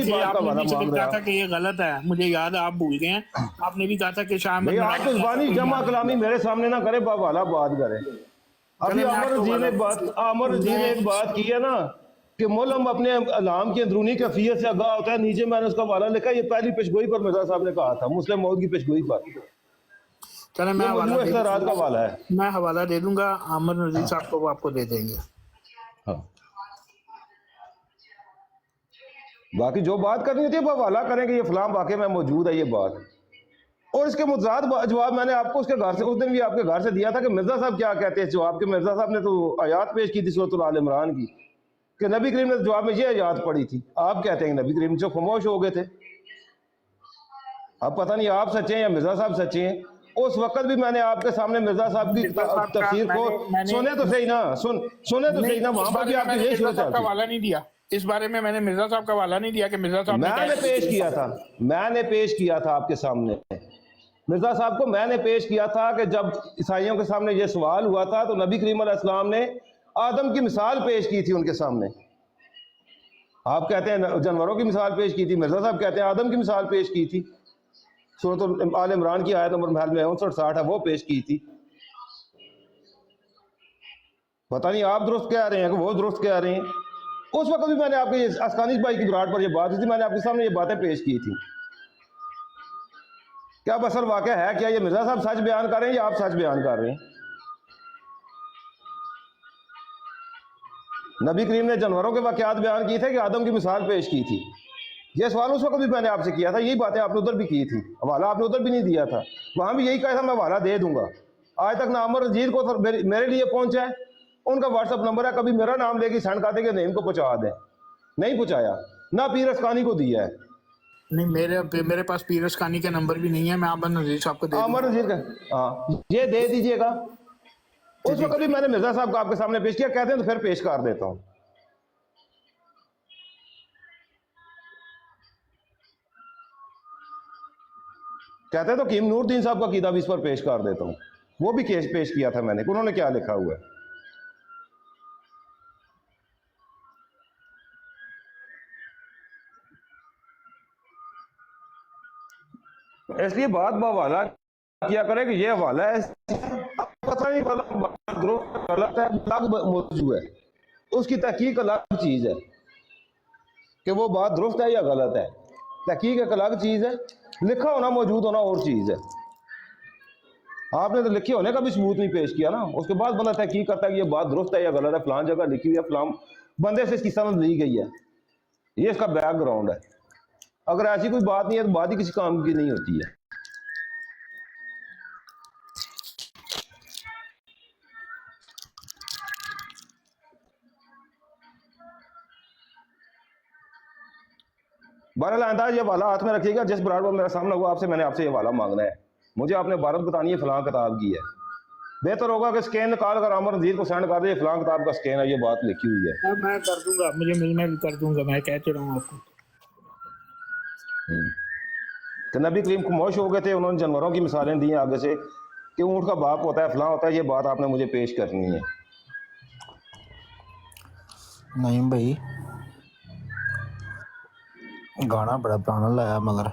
कहा था कि ये गलत है, मुझे याद है, आप भूल गए हैं। आपने भी कहा था कि शाह अहमद आप तो ज़बानी जमा कलामी मेरे सामने ना करे, हवाला बात करे। अभी अमर जी ने एक बात की है ना कि मोलम अपने अलाम की अंदरूनी कैफियत से आगाह होता है। नीचे मैंने उसका हवाला लिखा, ये पहली पेशगोई पर मिर्जा साहब ने कहा था, मुस्लिम मौत की पेशगोई पर। चले मैं रात का हवाला है, मैं हवाला दे दूंगा आमिर नज़ीर साहब को, वो आपको दे देंगे। हाँ, बाकी जो बात करनी होती है वो हवाला करेंगे, ये फलां वाक़े में मौजूद है ये बात। और इसके मुतज़ाद जवाब मैंने आपको उसके घर से उस दिन भी आपके घर से दिया था कि मिर्जा साहब क्या कहते हैं जवाब के। मिर्जा साहब ने तो आयात पेश की थी सूरह आल इमरान की कि नबी करीम ने जवाब में ये आयात पढ़ी थी। आप कहते हैं नबी करीम जो खामोश हो गए थे। अब पता नहीं आप सच्चे हैं या मिर्जा साहब सच्चे हैं। उस वक्त भी मैंने आपके सामने मिर्जा साहब की तफसीर को सुने तो सही ना, सुने तो सही ना, वहां पर भी आपने यही सूरत हवाला नहीं दिया। इस बारे में मैंने मिर्जा साहब का हवाला नहीं दिया कि मिर्जा साहब ने मैंने पेश किया था, मैंने पेश किया था आपके सामने, मिर्जा साहब को मैंने पेश किया था कि जब ईसाइयों के सामने ये सवाल हुआ था तो नबी करीम अलैहिस्सलाम ने आदम की मिसाल पेश की थी उनके सामने। आप कहते हैं जानवरों की मिसाल पेश की थी, मिर्जा साहब कहते हैं आदम की मिसाल पेश की थी। सूरत आल इमरान की आयत नंबर महल में 59-60 है, वो पेश की थी। पता नहीं आप दुरुस्त कह रहे हैं कि वो दुरुस्त कह रहे हैं। उस वक्त भी मैंने आपके अस्कानिश भाई की विराट पर ये बात थी, मैंने आपके सामने ये बातें पेश की थी। क्या अब असल वाक़या है क्या? ये मिर्जा साहब सच बयान कर रहे हैं या आप सच बयान कर रहे हैं? नबी करीम ने जानवरों के वाक़यात बयान किए थे कि आदम की मिसाल पेश की थी। ये सवाल उस वक्त भी मैंने आपसे किया था, यही बातें आपने उधर भी की थी, हवाला आपने उधर भी नहीं दिया था, वहां भी यही कहा था मैं हवाला दे दूंगा। आज तक ना अमर रंजीत को मेरे लिए पहुंचा है, उनका व्हाट्सअप नंबर है, कभी मेरा नाम लेके सेंड कर देंगे नहीं को पहुंचा दें, नहीं पहुंचाया। ना पीर अस्कानी को दिया है। नहीं, मेरे पास पीर अस्कानी का नंबर भी नहीं है, मैं अमर नजीर साहब को दे अमर रंजीत का, हाँ ये दे दीजिएगा। उस वक्त भी मैंने मिर्जा साहब को आपके सामने पेश किया, कहते हैं तो फिर पेश कर देता हूँ। कहते हैं तो कीम नूरदीन साहब का कीदा भी इस पर पेश कर देता हूँ, वो भी केस पेश किया था मैंने, उन्होंने क्या लिखा हुआ है। इसलिए बात बवाला किया करे कि ये हवाला है, पता नहीं गलत है, अलग मौजूद है, उसकी तहकीक अलग चीज है कि वो बात दुरुस्त है या गलत है। तहकीक एक अलग चीज है, लिखा होना मौजूद होना और चीज है। आपने तो लिखे होने का भी सबूत नहीं पेश किया ना, उसके बाद बंदा तहकीक करता है कि ये बात दुरुस्त है या गलत है, फलां जगह लिखी हुई है, फलां बंदे से इसकी समझ ली गई है, ये इसका बैकग्राउंड है। अगर ऐसी कोई बात नहीं है तो बात ही किसी काम की नहीं होती है। बहरहाल आइंदा ये वाला हाथ में रखिएगा, जिस ब्राड पर मेरा सामना हुआ आपसे, मैंने आपसे ये वाला मांगना है, मुझे आपने इबारत बतानी है फलां किताब की है। बेहतर होगा कि स्कैन निकाल कर अमर नजीर को सेंड कर दे, फलां किताब का स्कैन है, ये बात लिखी हुई है। मैं कर दूंगा, मैं भी कर दूंगा, मैं कहते रहूँ आपको। कि नबी करीम खामोश हो गए थे, उन्होंने जानवरों की मिसालें दी हैं आगे से कि ऊँट का बाप होता है, फलां होता है, ये बात आपने मुझे पेश करनी है। नहीं भाई, गाना बड़ा पुराना लाया मगर